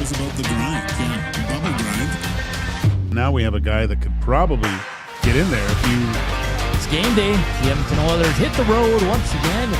was about the grind. Yeah, the bubble grind. Now we have a guy that could probably get in there if you... It's game day. The Edmonton Oilers hit the road once again.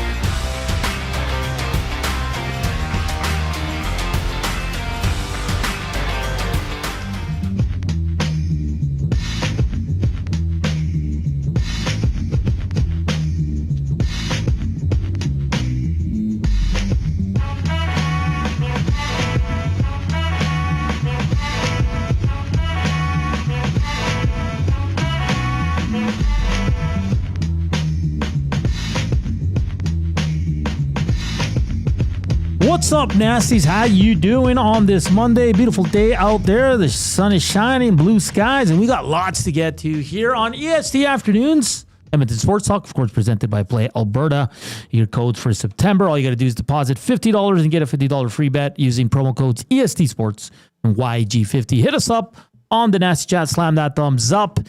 What's up, nasties? How you doing on this Monday? Beautiful day out there. The sun is shining, blue skies, and we got lots to get to here on EST Afternoons. Edmonton Sports Talk, of course, presented by Play Alberta. Your codes for September. All you got to do is deposit $50 and get a $50 free bet using promo codes EST Sports and YG50. Hit us up on the Nasty Chat. Slam that thumbs up.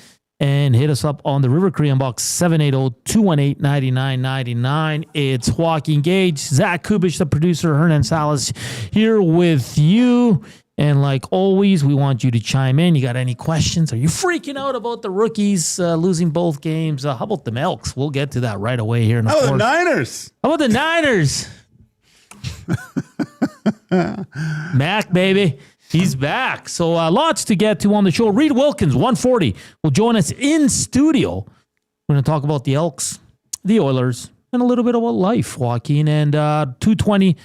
And hit us up on the River Korean Box, 780-218-9999. It's Joaquin, Gage, Zach Kubish, the producer, Hernan, Salas, here with you. And like always, we want you to chime in. You got any questions? Are you freaking out about the rookies losing both games? How about the Elks? We'll get to that right away here. How about the Niners? How about the Niners? Mac, baby. He's back. So lots to get to on the show. Reid Wilkins, 140, will join us in studio. We're going to talk about the Elks, the Oilers, and a little bit about life, Joaquin. And 220,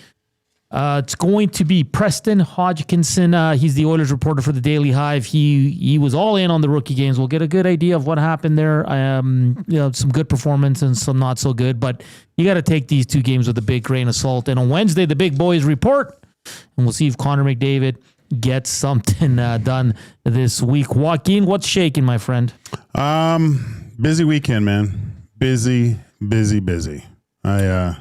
it's going to be Preston Hodgkinson. He's the Oilers reporter for the Daily Hive. He was all in on the rookie games. We'll get a good idea of what happened there. Some good performance and some not so good. But you got to take these two games with a big grain of salt. And on Wednesday, the big boys report. And we'll see if Connor McDavid get something done this week. Joaquin, what's shaking, my friend? Busy weekend, man. Busy. I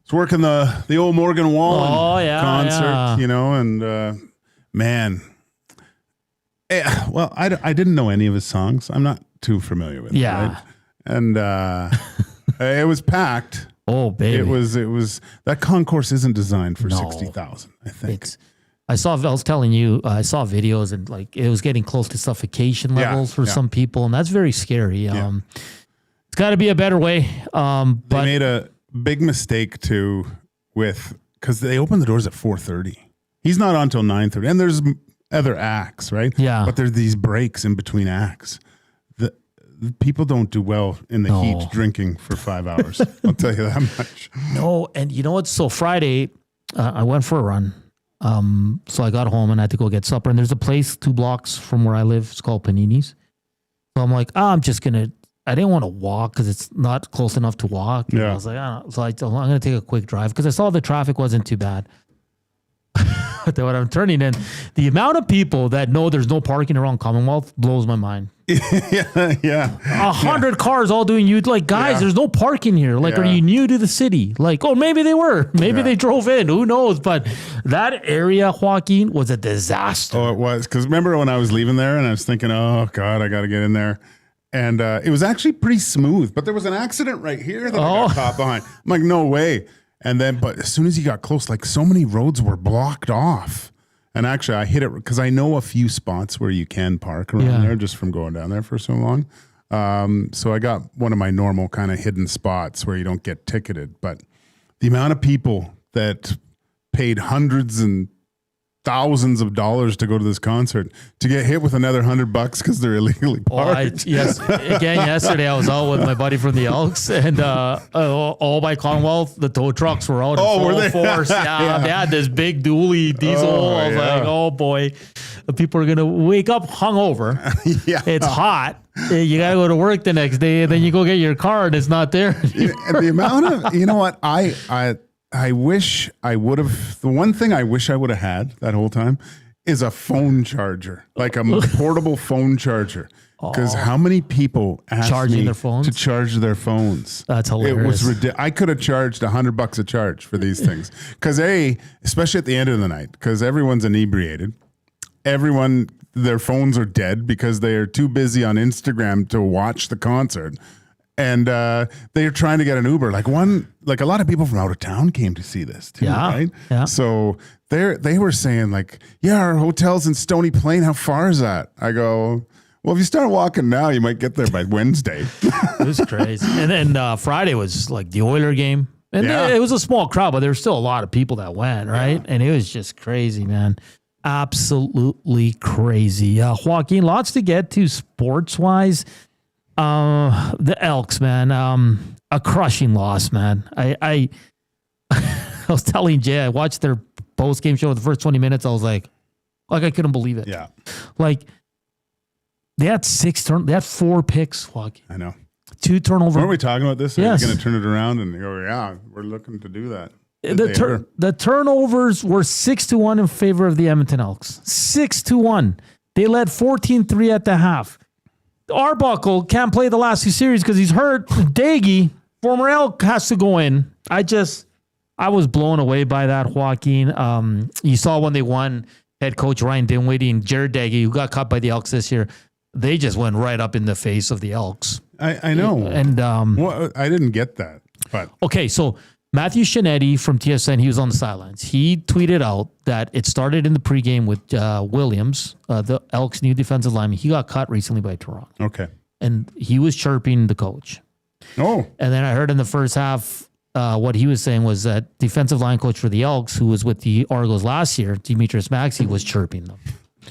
was working the old Morgan Wallen concert, you know, and man. Well, I didn't know any of his songs. I'm not too familiar with it. Right? And it was packed. Oh, baby. It was that concourse isn't designed for 60,000, I think. I was telling you, I saw videos and like it was getting close to suffocation levels for some people, and that's very scary. It's got to be a better way. But they made a big mistake too because they opened the doors at 4:30. He's not on until 9:30, and there's other acts, right? Yeah. But there's these breaks in between acts. The people don't do well in the heat drinking for 5 hours. I'll tell you that much. No, and you know what? So Friday, I went for a run. So I got home and I had to go get supper. And there's a place 2 blocks from where I live. It's called Panini's. So I'm like, I didn't want to walk because it's not close enough to walk. And I was like, I'm going to take a quick drive because I saw the traffic wasn't too bad. But then when I'm turning in, the amount of people that know there's no parking around Commonwealth blows my mind. 100 cars all doing like, guys, there's no parking here. Like, are you new to the city? Like, oh, maybe they were. Maybe they drove in. Who knows? But that area, Joaquin, was a disaster. Oh, it was. Because remember when I was leaving there and I was thinking, oh, God, I got to get in there. And it was actually pretty smooth. But there was an accident right here that I got caught behind. I'm like, no way. And then, but as soon as you got close, like so many roads were blocked off. And actually, I hit it because I know a few spots where you can park around there just from going down there for so long. So I got one of my normal kind of hidden spots where you don't get ticketed. But the amount of people that paid hundreds and thousands of dollars to go to this concert to get hit with another $100 because they're illegally parked. Yesterday I was out with my buddy from the Elks, and all by Commonwealth, the tow trucks were out in full force. They had this big dually diesel. I was like, oh boy, the people are gonna wake up hungover. It's hot. You gotta go to work the next day, and then you go get your car, and it's not there anymore. And the amount of, you know what, I wish I would have. The one thing I wish I would have had that whole time is a phone charger, like a portable phone charger. Because how many people asked me to charge their phones? That's hilarious. It was ridiculous. I could have charged $100 a charge for these things. Because especially at the end of the night, because everyone's inebriated. Everyone, their phones are dead because they are too busy on Instagram to watch the concert. And they're trying to get an Uber. Like a lot of people from out of town came to see this too, right? Yeah. So they were saying like, yeah, our hotel's in Stony Plain. How far is that? I go, well, if you start walking now, you might get there by Wednesday. It was crazy. And then Friday was like the Oiler game. And it was a small crowd, but there were still a lot of people that went, right? And it was just crazy, man. Absolutely crazy. Joaquin, lots to get to sports-wise. The Elks, man, a crushing loss, man. I was telling Jay, I watched their post-game show the first 20 minutes. I was like I couldn't believe it. Yeah. Like, they had 4 picks, Joaquin. I know. 2 turnovers. Weren't we talking about this? Yes. Are you going to turn it around and go, yeah, we're looking to do that. The turnovers were 6-1 in favor of the Edmonton Elks. 6-1. They led 14-3 at the half. Arbuckle can't play the last 2 series because he's hurt. Daggy, former Elk, has to go in. I was blown away by that, Joaquin. You saw when they won, head coach Ryan Dinwiddie and Jared Daggy, who got cut by the Elks this year, they just went right up in the face of the Elks. I know. And well, I didn't get that. But okay, so Matthew Shinetti from TSN, he was on the sidelines. He tweeted out that it started in the pregame with Williams, the Elks' new defensive lineman. He got cut recently by Toronto. Okay. And he was chirping the coach. Oh. And then I heard in the first half, what he was saying was that defensive line coach for the Elks, who was with the Argos last year, Demetrius Maxey, was chirping them.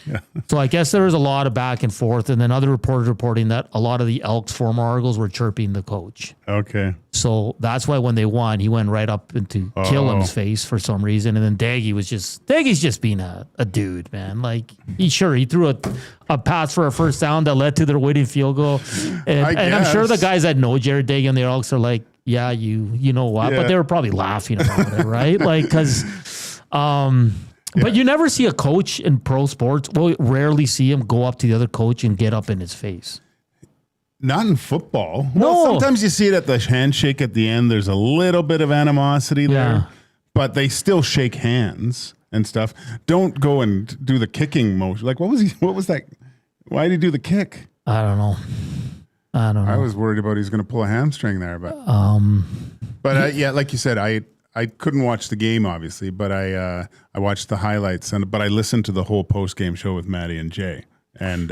Yeah. So I guess there was a lot of back and forth, and then other reporters reporting that a lot of the Elks former Argos were chirping the coach. Okay. So that's why when they won, he went right up into Killam's face for some reason, and then Daggy's just being a dude, man. Like he threw a pass for a first down that led to their winning field goal, and I'm sure the guys that know Jared Daggy and the Elks are like, yeah, you know what, but they were probably laughing about it, right? Like because. But you never see a coach in pro sports. Well, rarely see him go up to the other coach and get up in his face. Not in football. No. Well, sometimes you see it at the handshake at the end. There's a little bit of animosity there, but they still shake hands and stuff. Don't go and do the kicking motion. Like, what was that? Why did he do the kick? I don't know. I was worried about he's going to pull a hamstring there, but like you said, I couldn't watch the game, obviously, but I watched the highlights, but I listened to the whole post-game show with Maddie and Jay. And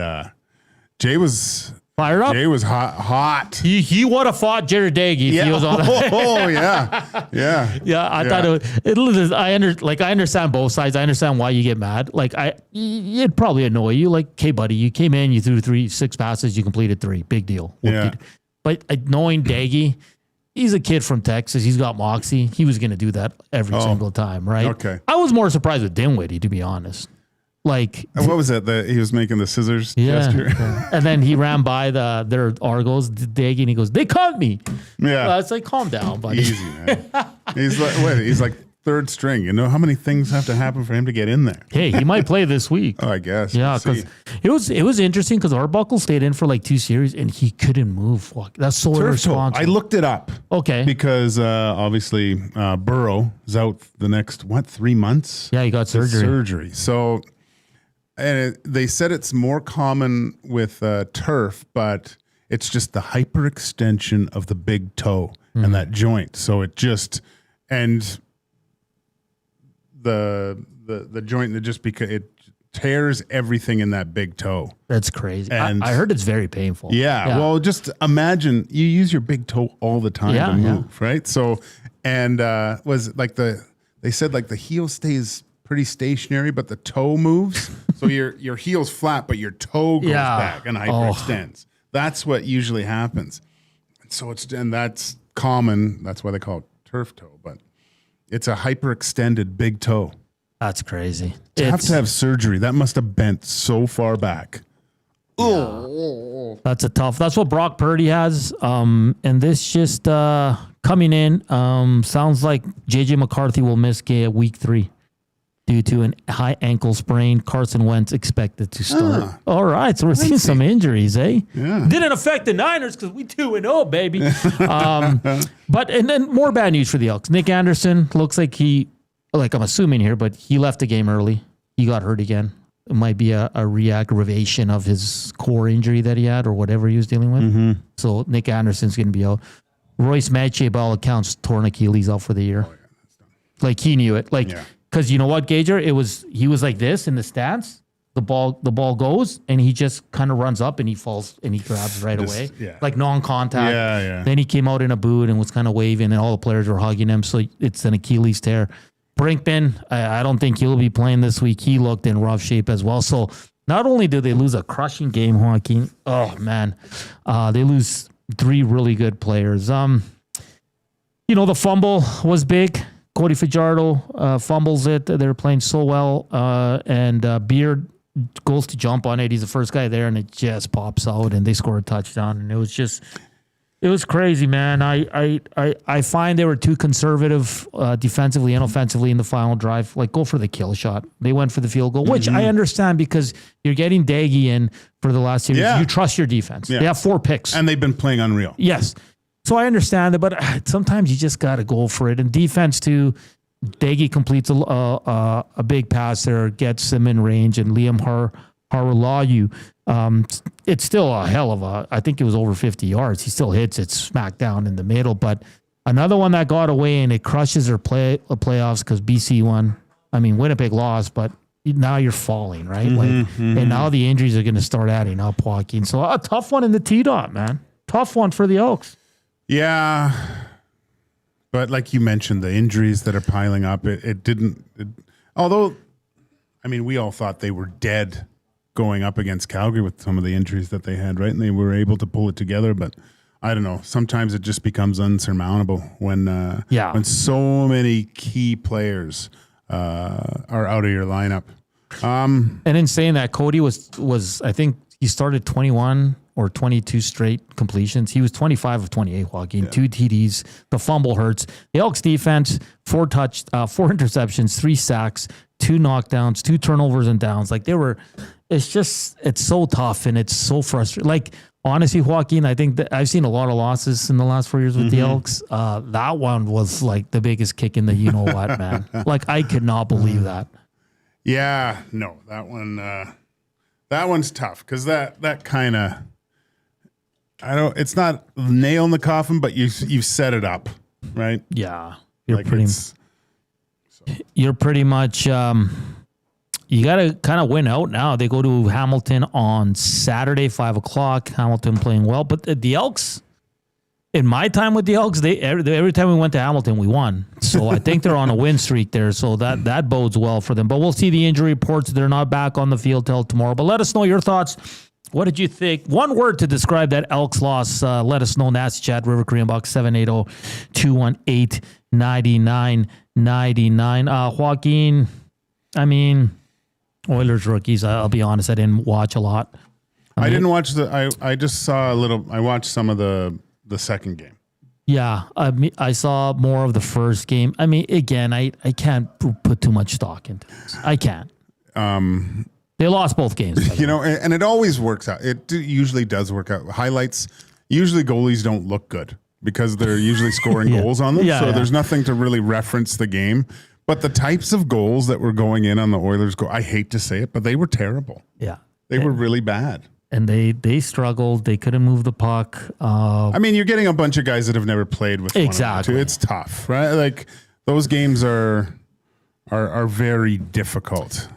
Jay was fired up. Jay was hot. He would have fought Jared Daggy if he was on that. Oh, yeah. Yeah. Yeah, I thought it was, I understand both sides. I understand why you get mad. Like, it'd probably annoy you. Like, okay, buddy, you came in, you threw 6 passes, you completed 3. Big deal. Yeah. But knowing Daggy, he's a kid from Texas. He's got moxie. He was going to do that every single time, right? Okay. I was more surprised with Dinwiddie, to be honest. Like, what was that? He was making the scissors gesture. And then he ran by their Argos, Daggy, and he goes, "They caught me." Yeah. It's like, calm down, buddy. Easy, man. He's like 3rd string. You know how many things have to happen for him to get in there? Hey, he might play this week. Oh, I guess. Yeah, because it was interesting because Arbuckle stayed in for like 2 series and he couldn't move. That's so irresponsible. I looked it up. Okay. Because obviously Burrow is out the next 3 months. Yeah, he got surgery. So, and they said it's more common with turf, but it's just the hyperextension of the big toe and that joint. So it just and the joint that just because it tears everything in that big toe. That's crazy. And I heard it's very painful. Yeah. Well, just imagine you use your big toe all the time to move, right? So, and was like they said like the heel stays pretty stationary, but the toe moves. So your heel's flat, but your toe goes back and hyperextends. That's what usually happens. So that's common. That's why they call it turf toe, but it's a hyperextended big toe. That's crazy. To have surgery, that must have bent so far back. Oh, that's that's what Brock Purdy has. And this just coming in, sounds like JJ McCarthy will miss week 3 due to an high ankle sprain. Carson Wentz expected to start. All right, so we're seeing some injuries, eh? Yeah. Didn't affect the Niners because we 2-0, baby. But then more bad news for the Elks. Nick Anderson looks like I'm assuming here, but he left the game early. He got hurt again. it might be a re-aggravation of his core injury that he had or whatever he was dealing with. So Nick Anderson's going to be out. Royce Mathieu, by all accounts, torn Achilles out for the year. Like he knew it. Like, because you know what, Gager? He was like this in the stance. The ball goes and he just kind of runs up and he falls and he grabs right away. Yeah. Like non-contact. Yeah. Then he came out in a boot and was kind of waving and all the players were hugging him. So it's an Achilles tear. Brinkman, I don't think he'll be playing this week. He looked in rough shape as well. So not only did they lose a crushing game, Joaquin, oh man, they lose 3 really good players. The fumble was big. Cody Fajardo fumbles it. They're playing so well. And Beard goes to jump on it. He's the first guy there, and it just pops out, and they score a touchdown. And it was crazy, man. I find they were too conservative defensively and offensively in the final drive. Like, go for the kill shot. They went for the field goal, which I understand because you're getting Daggy in for the last series. You trust your defense. They have 4 picks. And they've been playing unreal. Yes. So I understand it, but sometimes you just got to go for it. And defense, too, Daggy completes a big pass there, gets him in range, and Liam Haralayu, it's still a hell of I think it was over 50 yards. He still hits it smack down in the middle. But another one that got away, and it crushes their playoffs because BC won. I mean, Winnipeg lost, but now you're falling, right? And now the injuries are going to start adding up, Joaquin. So a tough one in the T-dot, man. Tough one for the Elks. Yeah. But like you mentioned, the injuries that are piling up, although, I mean, we all thought they were dead going up against Calgary with some of the injuries that they had, right? And they were able to pull it together, but I don't know. Sometimes it just becomes unsurmountable when so many key players are out of your lineup. And in saying that, Cody was I think he started 21 or 22 straight completions. He was 25 of 28 walking, 2 TDs. The fumble hurts. The Elks defense, 4 interceptions, 3 sacks, 2 knockdowns, 2 turnovers and downs. Like it's so tough and it's so frustrating. Like, honestly, Joaquin, I think that I've seen a lot of losses in the last 4 years with the Elks. That one was like the biggest kick in the you-know-what, man. Like, I could not believe that. Yeah, no, that one's tough because that kind of, it's not nail in the coffin, but you've set it up, right? Yeah. You're pretty much, you got to kind of win out now. They go to Hamilton on Saturday, 5:00. Hamilton playing well. But the Elks, in my time with the Elks, every time we went to Hamilton, we won. So I think they're on a win streak there. So that bodes well for them. But we'll see the injury reports. They're not back on the field till tomorrow. But let us know your thoughts. What did you think? One word to describe that Elks loss. Let us know. Nasty Chat, River Korean Box, 780-218-9999. Joaquin, I mean, Oilers rookies, I'll be honest, I didn't watch a lot. I didn't watch I just saw a little. I watched some of the second game. Yeah, I saw more of the first game. I mean, again, I can't put too much stock into this. I can't. They lost both games. And it always works out. It usually does work out. Highlights, usually goalies don't look good because they're usually scoring goals on them. So there's nothing to really reference the game. But the types of goals that were going in on the Oilers, I hate to say it, but they were terrible. Yeah. They were really bad. And they struggled. They couldn't move the puck. I mean, you're getting a bunch of guys that have never played with one another, too. It's tough, right? Like, those games are very difficult.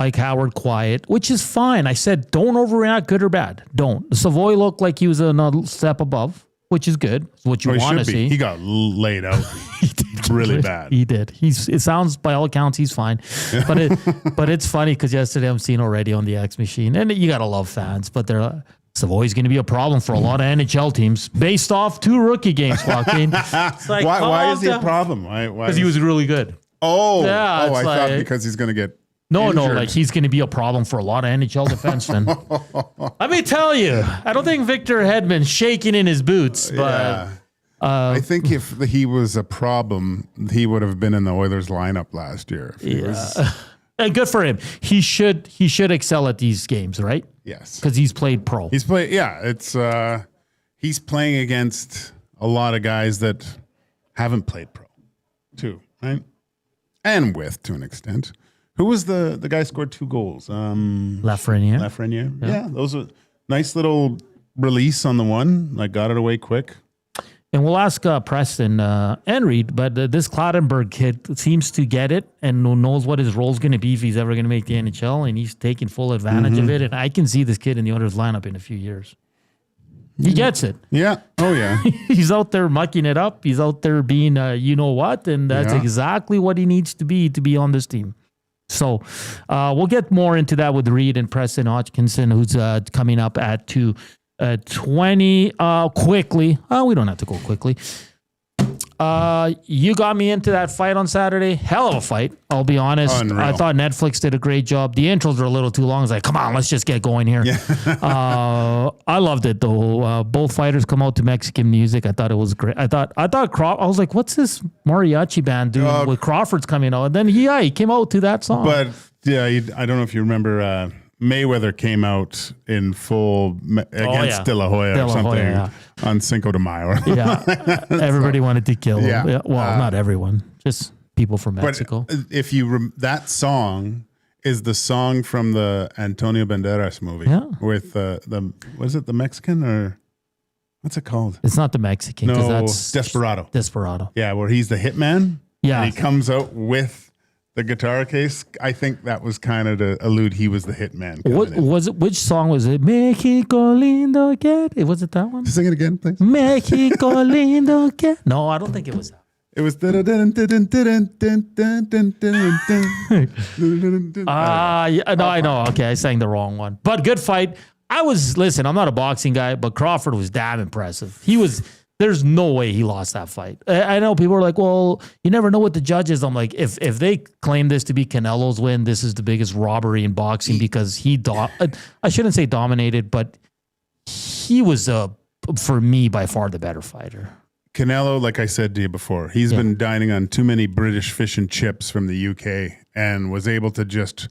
Like Howard, quiet, which is fine. I said, don't overreact, good or bad. Don't. Savoy looked like he was another step above, which is good. It's what you want to see. He got laid out. He did really bad. He did. It sounds, by all accounts, he's fine. But it's funny because yesterday I'm seeing already on the X machine, and you got to love fans, but Savoy's going to be a problem for a lot of NHL teams based off 2 rookie games, Joaquin. Like, why is he a problem? Because he was really good. I thought because he's going to get No, like he's going to be a problem for a lot of NHL defensemen. Let me tell you, I don't think Victor Hedman's shaking in his boots, but I think if he was a problem, he would have been in the Oilers lineup last year. And good for him. He should excel at these games, right? Yes, because he's played pro. He's playing against a lot of guys that haven't played pro, too, right? And to an extent. Who was the guy who scored 2 goals? Lafreniere. Lafreniere. Yeah, those were nice little release on the one. Like got it away quick. And we'll ask Preston and Reid, but this Clattenburg kid seems to get it and knows what his role is going to be if he's ever going to make the NHL, and he's taking full advantage of it. And I can see this kid in the Oilers lineup in a few years. He gets it. Yeah. Oh, yeah. He's out there mucking it up. He's out there being you know what, and that's exactly what he needs to be on this team. So we'll get more into that with Reid and Preston Hodgkinson, who's coming up at 2:20 quickly. We don't have to go quickly. You got me into that fight on Saturday. Hell of a fight, I'll be honest. Unreal. I thought Netflix did a great job. The intros were a little too long. I was like, come on, let's just get going here. Yeah. I loved it though. Both fighters come out to Mexican music. I thought it was great. I thought I was like, what's this mariachi band doing with Crawford's coming out? And then he came out to that song. But yeah, I don't know if you remember Mayweather came out in full against De La Hoya or something on Cinco de Mayo. Yeah, everybody wanted to kill him. Yeah. Well, not everyone, just people from Mexico. But if you that song is the song from the Antonio Banderas movie with was it the Mexican or what's it called? It's not the Mexican. No, that's Desperado. Desperado. Yeah, where he's the hitman. Yeah, and he comes out with the guitar case. I think that was kind of to allude he was the hitman. What was it? Which song was it? Mexico lindo que. Was it that one? Sing it again, please. Mexico lindo que. No, I don't think it was that. It was. I know. Okay, I sang the wrong one. But good fight. Listen, I'm not a boxing guy, but Crawford was damn impressive. There's no way he lost that fight. I know people are like, well, you never know what the judges. I'm like, if they claim this to be Canelo's win, this is the biggest robbery in boxing because I shouldn't say dominated, but he was, for me, by far the better fighter. Canelo, like I said to you before, he's been dining on too many British fish and chips from the UK and was able to just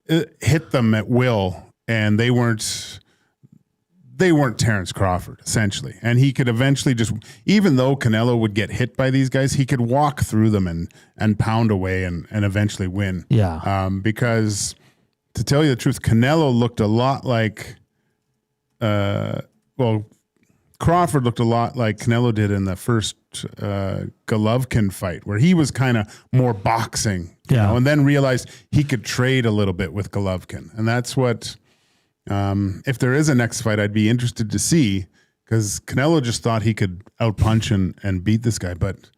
hit them at will, and they weren't Terence Crawford, essentially. And he could eventually just, even though Canelo would get hit by these guys, he could walk through them and pound away and eventually win. Yeah. Because to tell you the truth, Canelo looked a lot like, Crawford looked a lot like Canelo did in the first Golovkin fight, where he was kind of more boxing, you know, and then realized he could trade a little bit with Golovkin. And that's what... if there is a next fight, I'd be interested to see, because Canelo just thought he could outpunch and beat this guy. But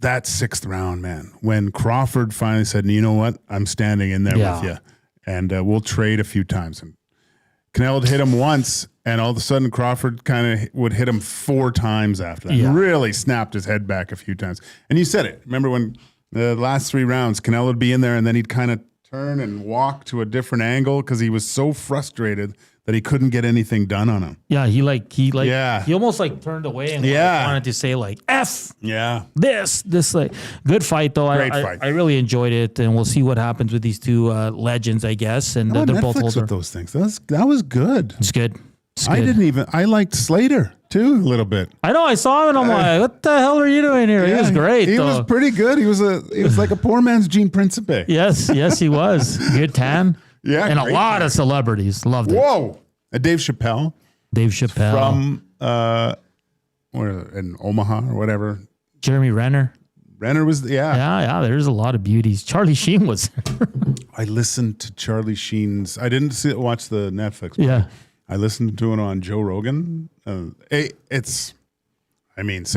that 6th round, man, when Crawford finally said, you know what, I'm standing in there with you, and we'll trade a few times. And Canelo would hit him once, and all of a sudden Crawford kind of would hit him 4 times after that. Yeah. Really snapped his head back a few times. And you said it. Remember when the last 3 rounds, Canelo would be in there, and then he'd kind of turn and walk to a different angle because he was so frustrated that he couldn't get anything done on him. Yeah, he almost like turned away and wanted to say like F. Yeah. This like good fight though. Great fight. I really enjoyed it, and we'll see what happens with these 2 legends, I guess. And they're both older. With those things. That was good. It's good. I liked Slater too a little bit. I know, I saw him and I'm like, what the hell are you doing here? He was great. He was pretty good. He was like a poor man's Gene Principe. Yes, he was. Good tan. Yeah. And a lot of celebrities loved it. Whoa. Dave Chappelle. From in Omaha or whatever. Jeremy Renner. Renner was, Yeah, there's a lot of beauties. Charlie Sheen was there. I listened to Charlie Sheen's, I didn't watch the Netflix one. Yeah. I listened to it on Joe Rogan. Say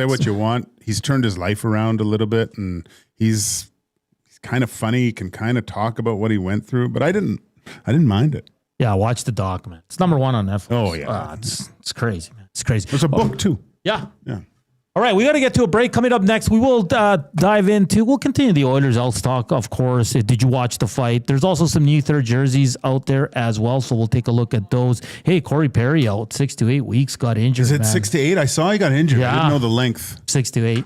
what you want. He's turned his life around a little bit, and he's kind of funny. He can kind of talk about what he went through, but I didn't mind it. Yeah, watch the doc, man. It's number 1 on Netflix. Oh yeah, it's crazy, man. It's crazy. There's a book too. Yeah. Yeah. All right, we got to get to a break. Coming up next, we will we'll continue the Oilers Elks talk, of course. Did you watch the fight? There's also some new third jerseys out there as well, so we'll take a look at those. Hey, Corey Perry out 6 to 8 weeks, got injured. Is it 6 to 8? I saw he got injured. Yeah. I didn't know the length. 6 to 8.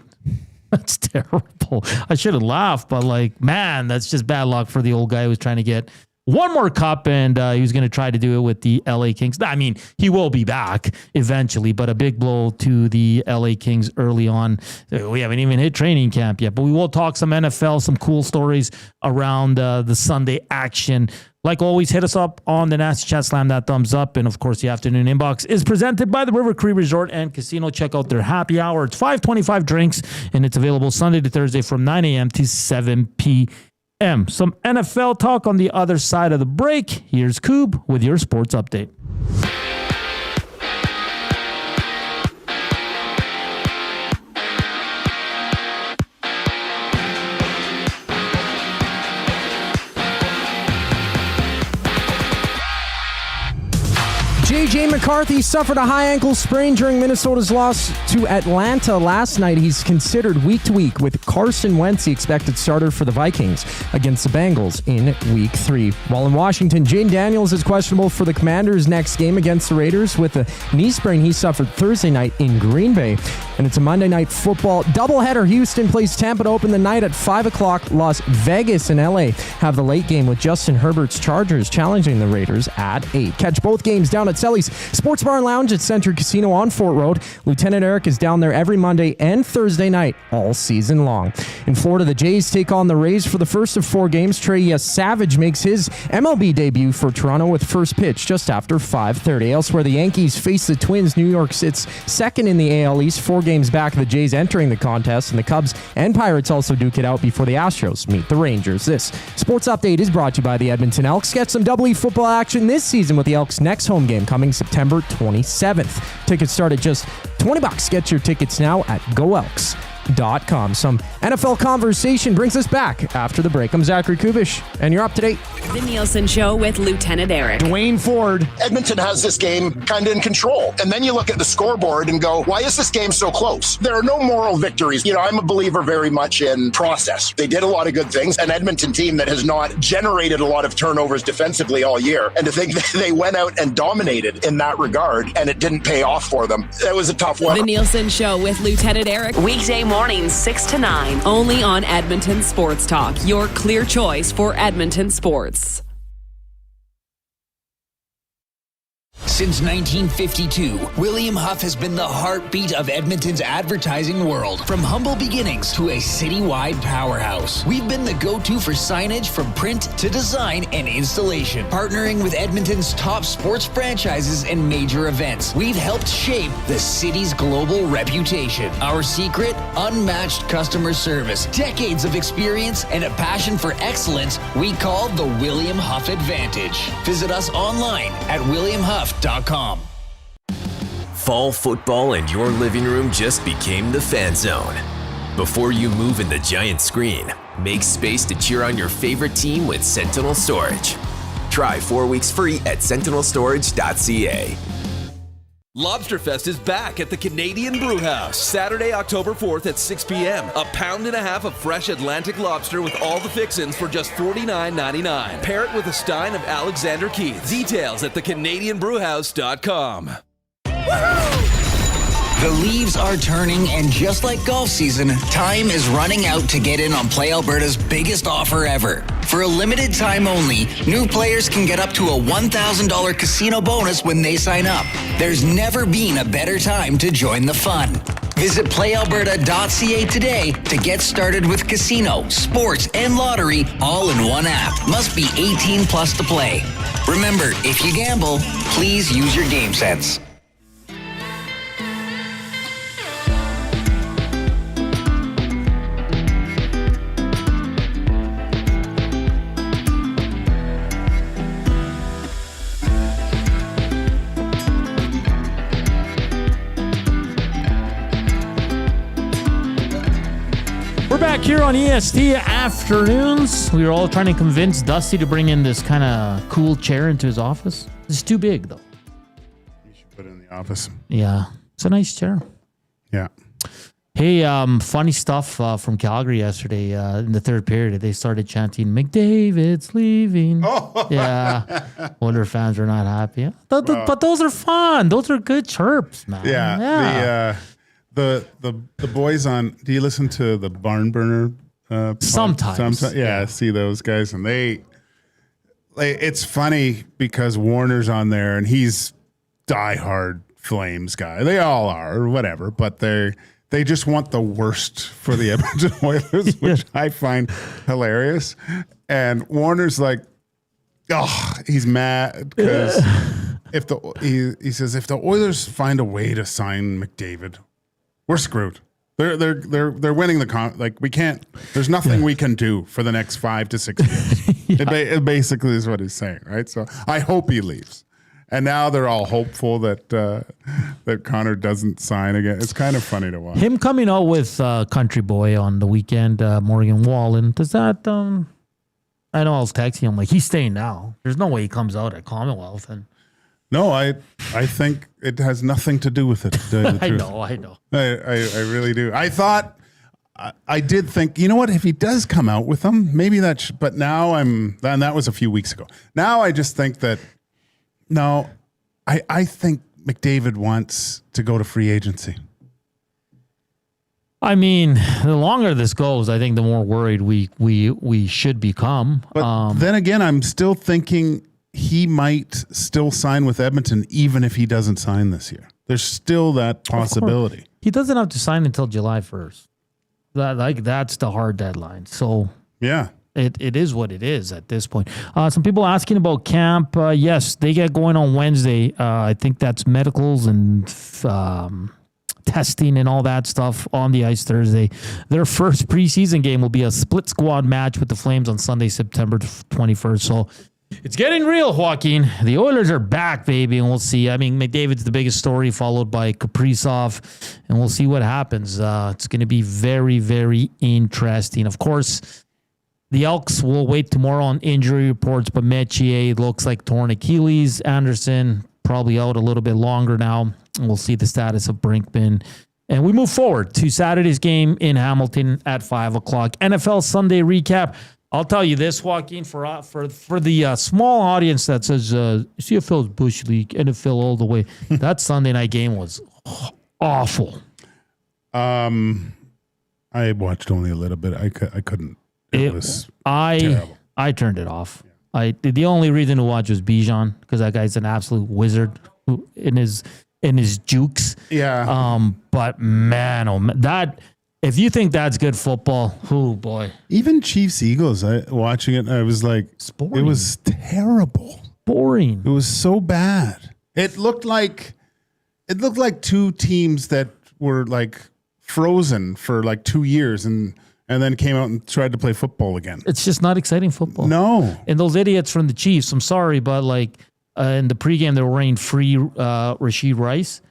That's terrible. I should have laughed, but man, that's just bad luck for the old guy who was trying to get one more cup, and he was going to try to do it with the LA Kings. I mean, he will be back eventually, but a big blow to the LA Kings early on. We haven't even hit training camp yet, but we will talk some NFL, some cool stories around the Sunday action. Like always, hit us up on the Nasty Chat, slam that thumbs up. And of course, the afternoon inbox is presented by the River Cree Resort and Casino. Check out their happy hour. It's 525 drinks, and it's available Sunday to Thursday from 9 a.m. to 7 p.m. Some NFL talk on the other side of the break. Here's Coob with your sports update. J.J. McCarthy suffered a high ankle sprain during Minnesota's loss to Atlanta last night. He's considered week to week, with Carson Wentz the expected starter for the Vikings against the Bengals in Week 3. While in Washington, Jane Daniels is questionable for the Commanders' next game against the Raiders with a knee sprain he suffered Thursday night in Green Bay. And it's a Monday Night Football doubleheader. Houston plays Tampa to open the night at 5 o'clock. Las Vegas and L.A. have the late game with Justin Herbert's Chargers challenging the Raiders at 8. Catch both games down at Selly's Sports Bar and Lounge at Century Casino on Fort Road. Lieutenant Eric is down there every Monday and Thursday night all season long. In Florida, the Jays take on the Rays for the first of 4 games. Trey Savage makes his MLB debut for Toronto with first pitch just after 5:30. Elsewhere, the Yankees face the Twins. New York sits second in the AL East, 4 games back of the Jays entering the contest, and the Cubs and Pirates also duke it out before the Astros meet the Rangers. This sports update is brought to you by the Edmonton Elks. Get some Double E football action this season with the Elks' next home game coming September 27th. Tickets start at just $20. Get your tickets now at GoElks.com. Some NFL conversation brings us back after the break. I'm Zachary Kubish, and you're up to date. The Nielsen Show with Lieutenant Eric. Dwayne Ford. Edmonton has this game kind of in control. And then you look at the scoreboard and go, why is this game so close? There are no moral victories. You know, I'm a believer very much in process. They did a lot of good things. An Edmonton team that has not generated a lot of turnovers defensively all year. And to think that they went out and dominated in that regard and it didn't pay off for them, that was a tough one. The Nielsen Show with Lieutenant Eric. Weekday mornings 6 to 9. Only on Edmonton Sports Talk. Your clear choice for Edmonton sports. Since 1952, William Huff has been the heartbeat of Edmonton's advertising world. From humble beginnings to a citywide powerhouse, we've been the go-to for signage from print to design and installation. Partnering with Edmonton's top sports franchises and major events, we've helped shape the city's global reputation. Our secret? Unmatched customer service, decades of experience, and a passion for excellence we call the William Huff Advantage. Visit us online at williamhuff.com. Fall football in your living room just became the fan zone. Before you move in the giant screen, make space to cheer on your favorite team with Sentinel Storage. Try 4 weeks free at sentinelstorage.ca. Lobsterfest is back at the Canadian Brewhouse, Saturday, October 4th at 6 p.m. A pound and a half of fresh Atlantic lobster with all the fixins for just $49.99. Pair it with a stein of Alexander Keith. Details at thecanadianbrewhouse.com. The leaves are turning, and just like golf season, time is running out to get in on Play Alberta's biggest offer ever. For a limited time only, new players can get up to a $1,000 casino bonus when they sign up. There's never been a better time to join the fun. Visit playalberta.ca today to get started with casino, sports, and lottery all in one app. Must be 18 plus to play. Remember, if you gamble, please use your game sense. Back here on EST afternoons, we were all trying to convince Dusty to bring in this kind of cool chair into his office. It's too big, though. You should put it in the office. Yeah, it's a nice chair. Yeah. Hey, funny stuff from Calgary yesterday in the third period. They started chanting, McDavid's leaving. Oh. Yeah. Oilers fans are not happy. But those are fun. Those are good chirps, man. Yeah. The boys on, do you listen to the Barn Burner? Sometimes. Yeah, I see those guys, and they it's funny because Warner's on there and he's diehard Flames guy. They all are, or whatever, but they just want the worst for the Edmonton Oilers, which I find hilarious. And Warner's like, oh, he's mad because he says if the Oilers find a way to sign McDavid, we're screwed. They're winning the we can't. There's nothing we can do for the next 5 to 6 years. It basically is what he's saying, right? So I hope he leaves. And now they're all hopeful that Connor doesn't sign again. It's kind of funny to watch. Him coming out with Country Boy on the weekend, Morgan Wallen. Does that? I know I was texting him like he's staying now. There's no way he comes out at Commonwealth and. No, I think it has nothing to do with it. To tell you the truth. I know. I really do. I did think, you know what, if he does come out with them, maybe that but now and that was a few weeks ago. Now I just think that, no, I think McDavid wants to go to free agency. I mean, the longer this goes, I think the more worried we should become. But then again, I'm still thinking he might still sign with Edmonton even if he doesn't sign this year. There's still that possibility. He doesn't have to sign until July 1st. That's the hard deadline. So yeah, it is what it is at this point. Some people asking about camp. Yes, they get going on Wednesday. I think that's medicals and testing and all that stuff on the ice Thursday. Their first preseason game will be a split squad match with the Flames on Sunday, September 21st. So it's getting real, Joaquin. The Oilers are back, baby, and we'll see. I mean, McDavid's the biggest story, followed by Kaprizov, and we'll see what happens. It's going to be very, very interesting. Of course, the Elks will wait tomorrow on injury reports, but Metier looks like torn Achilles. Anderson probably out a little bit longer now, and we'll see the status of Brinkman. And we move forward to Saturday's game in Hamilton at 5 o'clock. NFL Sunday recap. I'll tell you this, Joaquin, for the small audience that says CFL's Bush League, NFL all the way, that Sunday night game was awful. I watched only a little bit. I couldn't. It was terrible. I turned it off. The only reason to watch was Bijan because that guy's an absolute wizard in his jukes. Yeah. But man, oh man, that. If you think that's good football, oh boy. Even Chiefs Eagles, watching it, I was like, it was terrible. Boring. It was so bad. It looked like two teams that were like frozen for like 2 years and then came out and tried to play football again. It's just not exciting football. No. And those idiots from the Chiefs, I'm sorry, but like in the pregame they were wearing free Rashid Rice.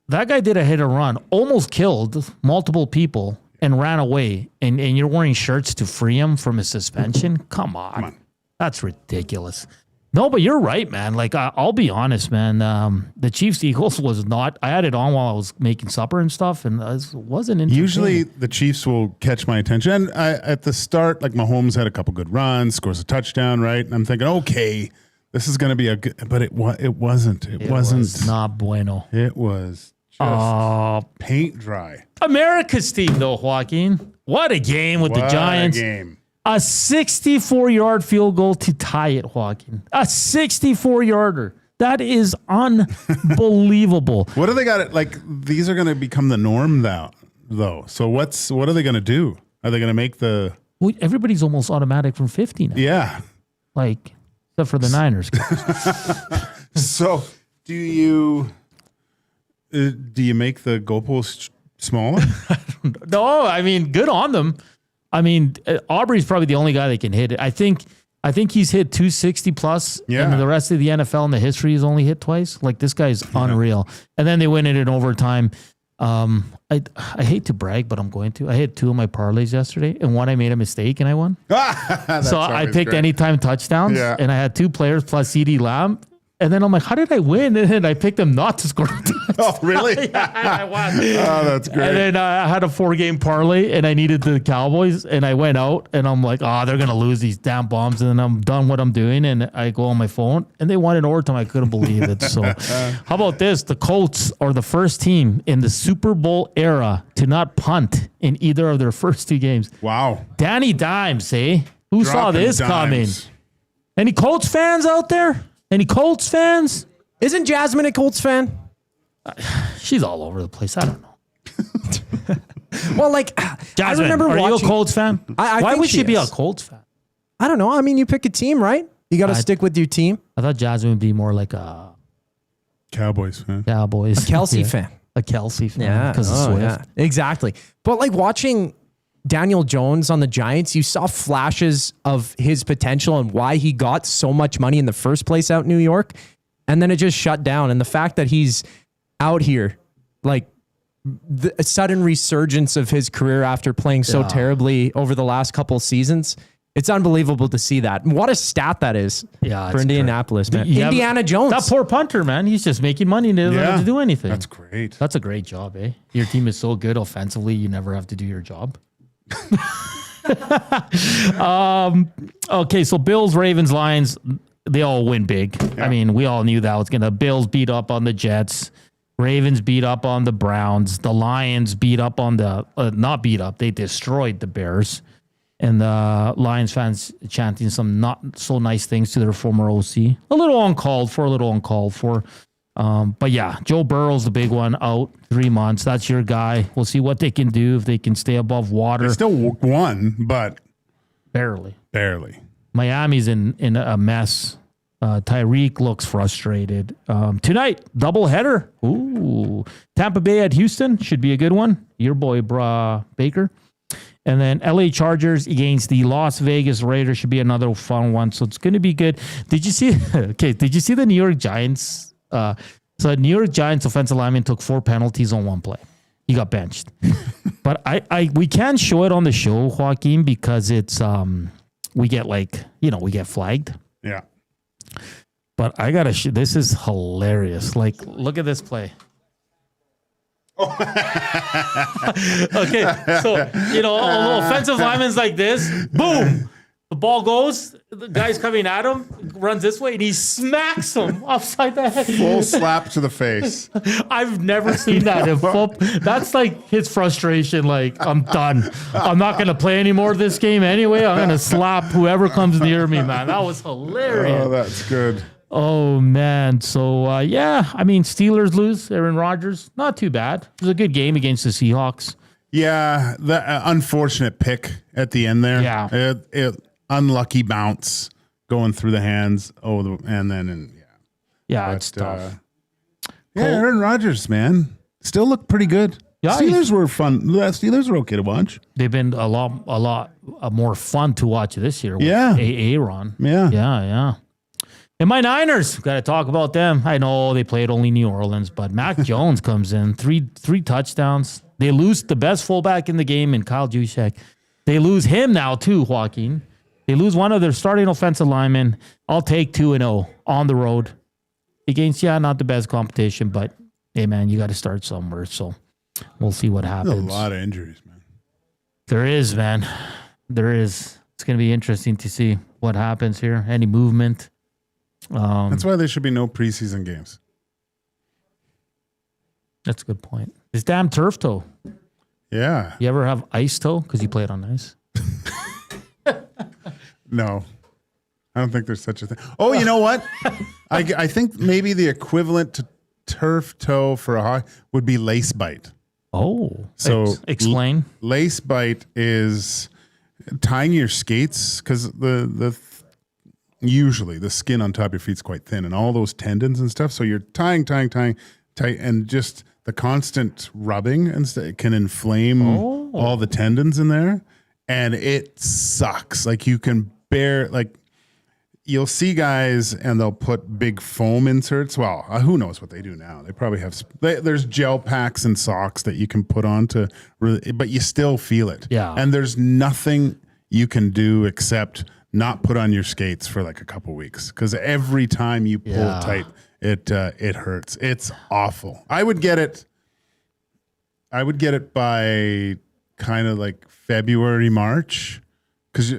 That guy did a hit and run, almost killed multiple people, and ran away. And you're wearing shirts to free him from his suspension? Come on. That's ridiculous. No, but you're right, man. Like, I'll be honest, man. The Chiefs-Eagles was not... I had it on while I was making supper and stuff, and it wasn't entertaining. Usually, the Chiefs will catch my attention. And at the start, like, Mahomes had a couple good runs, scores a touchdown, right? And I'm thinking, okay, this is going to be a good... But it wasn't. It wasn't. Was not bueno. It was... paint dry. America's team, though, Joaquin. What a game with the Giants. What a game. A 64-yard field goal to tie it, Joaquin. A 64-yarder. That is unbelievable. What do they got? Like, these are going to become the norm now, though. So what are they going to do? Are they going to make the... Well, everybody's almost automatic from 50 now. Yeah. Like, except for the Niners. So do you make the goalpost smaller? No, I mean, good on them. I mean, Aubrey's probably the only guy that can hit it. I think he's hit 260 plus. Yeah. And the rest of the NFL in the history has only hit twice. Like, this guy's unreal. And then they win it in overtime. I hate to brag, but I'm going to. I hit 2 of my parlays yesterday, and one I made a mistake and I won. So I picked anytime touchdowns, and I had 2 players plus CD Lamb. And then I'm like, how did I win? And then I picked them not to score. Oh, really? Yeah, I won. Oh, that's great. And then I had a 4-game parlay, and I needed the Cowboys, and I went out, and I'm like, they're going to lose these damn bombs. And then I'm done what I'm doing, and I go on my phone, and they won in overtime. I couldn't believe it. So how about this? The Colts are the first team in the Super Bowl era to not punt in either of their first 2 games. Wow. Danny Dimes, eh? Who saw this coming? Any Colts fans out there? Any Colts fans? Isn't Jasmine a Colts fan? She's all over the place. I don't know. Well, like, Jasmine, I remember are watching. you a Colts fan? I Why think would she be a is. Colts fan? I don't know. I mean, you pick a team, right? You got to stick with your team. I thought Jasmine would be more like a Cowboys fan. Cowboys. Kelsey fan. A Kelsey fan. Yeah. Because of Swift. Yeah. Exactly. But like watching Daniel Jones on the Giants, you saw flashes of his potential and why he got so much money in the first place out in New York. And then it just shut down. And the fact that he's out here, like the sudden resurgence of his career after playing so terribly over the last couple of seasons, it's unbelievable to see that. And what a stat that is for Indianapolis, man. Indiana Jones. That poor punter, man. He's just making money and doesn't have to do anything. That's great. That's a great job, eh? Your team is so good offensively, you never have to do your job. Okay, so Bills, Ravens, Lions, they all win big. Yeah. I mean, we all knew that was going to. Bills beat up on the Jets. Ravens beat up on the Browns. The Lions beat up on the, not beat up, they destroyed the Bears. And the Lions fans chanting some not so nice things to their former OC. A little uncalled for. But yeah, Joe Burrow's the big one, out 3 months. That's your guy. We'll see what they can do if they can stay above water. They still won, but barely. Miami's in a mess. Tyreek looks frustrated. Tonight, doubleheader. Ooh, Tampa Bay at Houston should be a good one. Your boy, Baker. And then LA Chargers against the Las Vegas Raiders should be another fun one. So it's going to be good. Did you see the New York Giants? So the New York Giants offensive lineman took 4 penalties on one play. He got benched. But we can't show it on the show, Joaquin, because it's we get flagged. Yeah. But I gotta. This is hilarious. Like, look at this play. Okay, so offensive lineman's like this. Boom, the ball goes. The guy's coming at him, runs this way, and he smacks him upside the head. Full slap to the face. I've never seen that in football. That's like his frustration. Like, I'm done. I'm not gonna play any more of this game anyway. I'm gonna slap whoever comes near me, man. That was hilarious. Oh, that's good. Oh, man. So, I mean, Steelers lose. Aaron Rodgers, not too bad. It was a good game against the Seahawks. Yeah, the unfortunate pick at the end there. Yeah. Unlucky bounce going through the hands. It's tough. Aaron Rodgers, man, still look pretty good. Yeah, Steelers were fun. The Steelers were okay to watch. They've been a lot more fun to watch this year. With Aaron. Yeah. And my Niners, got to talk about them. I know they played only New Orleans, but Mac Jones comes in, three touchdowns. They lose the best fullback in the game in Kyle Juszczyk. They lose him now too, Joaquin. They lose one of their starting offensive linemen. I'll take 2-0 on the road against, not the best competition, but hey, man, you got to start somewhere. So we'll see what happens. There's a lot of injuries, man. There is, man. There is. It's going to be interesting to see what happens here. Any movement. That's why there should be no preseason games. That's a good point. It's damn turf toe. Yeah. You ever have ice toe? Because you played on ice. No. I don't think there's such a thing. Oh, you know what? I think maybe the equivalent to turf toe for a hockey would be lace bite. Oh. So explain. Lace bite is tying your skates because usually the skin on top of your feet is quite thin and all those tendons and stuff. So you're tying tight, and just the constant rubbing and can inflame all the tendons in there. And it sucks. Like you can you'll see guys and they'll put big foam inserts. Well, who knows what they do now? They probably have, there's gel packs and socks that you can put on but you still feel it. Yeah. And there's nothing you can do except not put on your skates for like a couple weeks because every time you pull tight, it hurts. It's awful. I would get it by kind of like February, March, because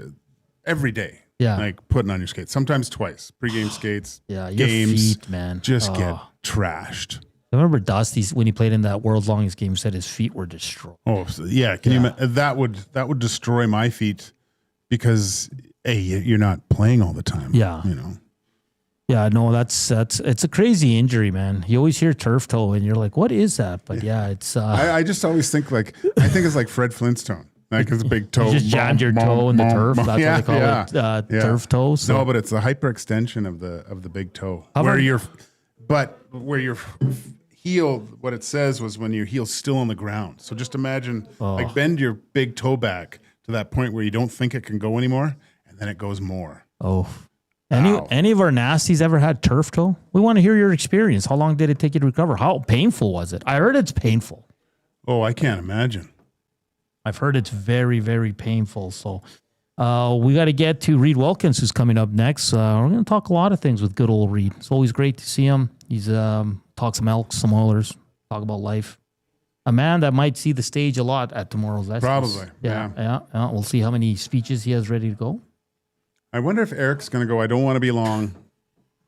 every day, like putting on your skates. Sometimes twice, pregame skates. Yeah, your games, feet, man, just get trashed. I remember Dusty when he played in that world's longest game said his feet were destroyed. Oh, so, yeah. Can you? That would destroy my feet. Because hey, you're not playing all the time. Yeah. Yeah, no, it's a crazy injury, man. You always hear turf toe, and you're like, what is that? But yeah, it's. I just always think it's like Fred Flintstone. Like his big toe. You just jammed your toe in the turf. That's what they call it, turf toe. So. No, but it's the hyperextension of the big toe. Where your heel, what it says was when your heel's still on the ground. So just imagine, like bend your big toe back to that point where you don't think it can go anymore, and then it goes more. Oh. Any of our nasties ever had turf toe? We want to hear your experience. How long did it take you to recover? How painful was it? I heard it's painful. Oh, I can't imagine. I've heard it's very, very painful. So we got to get to Reid Wilkins, who's coming up next. We're going to talk a lot of things with good old Reid. It's always great to see him. He's talk some Elks, some Oilers, talk about life. A man that might see the stage a lot at tomorrow's Estes. Probably, yeah. We'll see how many speeches he has ready to go. I wonder if Eric's going to go, I don't want to be long.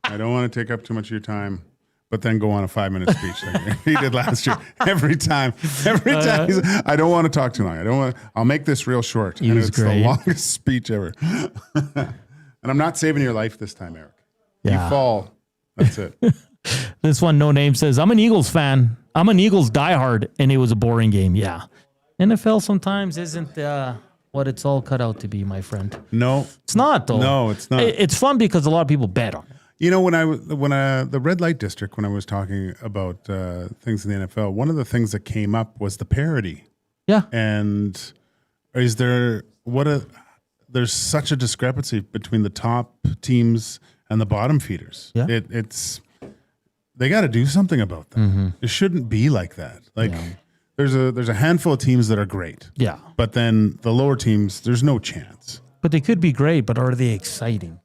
I don't want to take up too much of your time. But then go on a 5-minute speech like he did last year. Every time, he's like, I don't want to talk too long. I'll make this real short. And it's great. The longest speech ever. And I'm not saving your life this time, Eric. Yeah. You fall. That's it. This one, No Name, says, I'm an Eagles fan. I'm an Eagles diehard, and it was a boring game. Yeah. NFL sometimes isn't what it's all cut out to be, my friend. No. It's not, though. No, it's not. It's fun because a lot of people bet on it. You know, when the red light district, when I was talking about things in the NFL, one of the things that came up was the parity. Yeah. And there's such a discrepancy between the top teams and the bottom feeders. Yeah. They got to do something about that. Mm-hmm. It shouldn't be like that. There's a handful of teams that are great. Yeah. But then the lower teams, there's no chance. But they could be great, but are they exciting?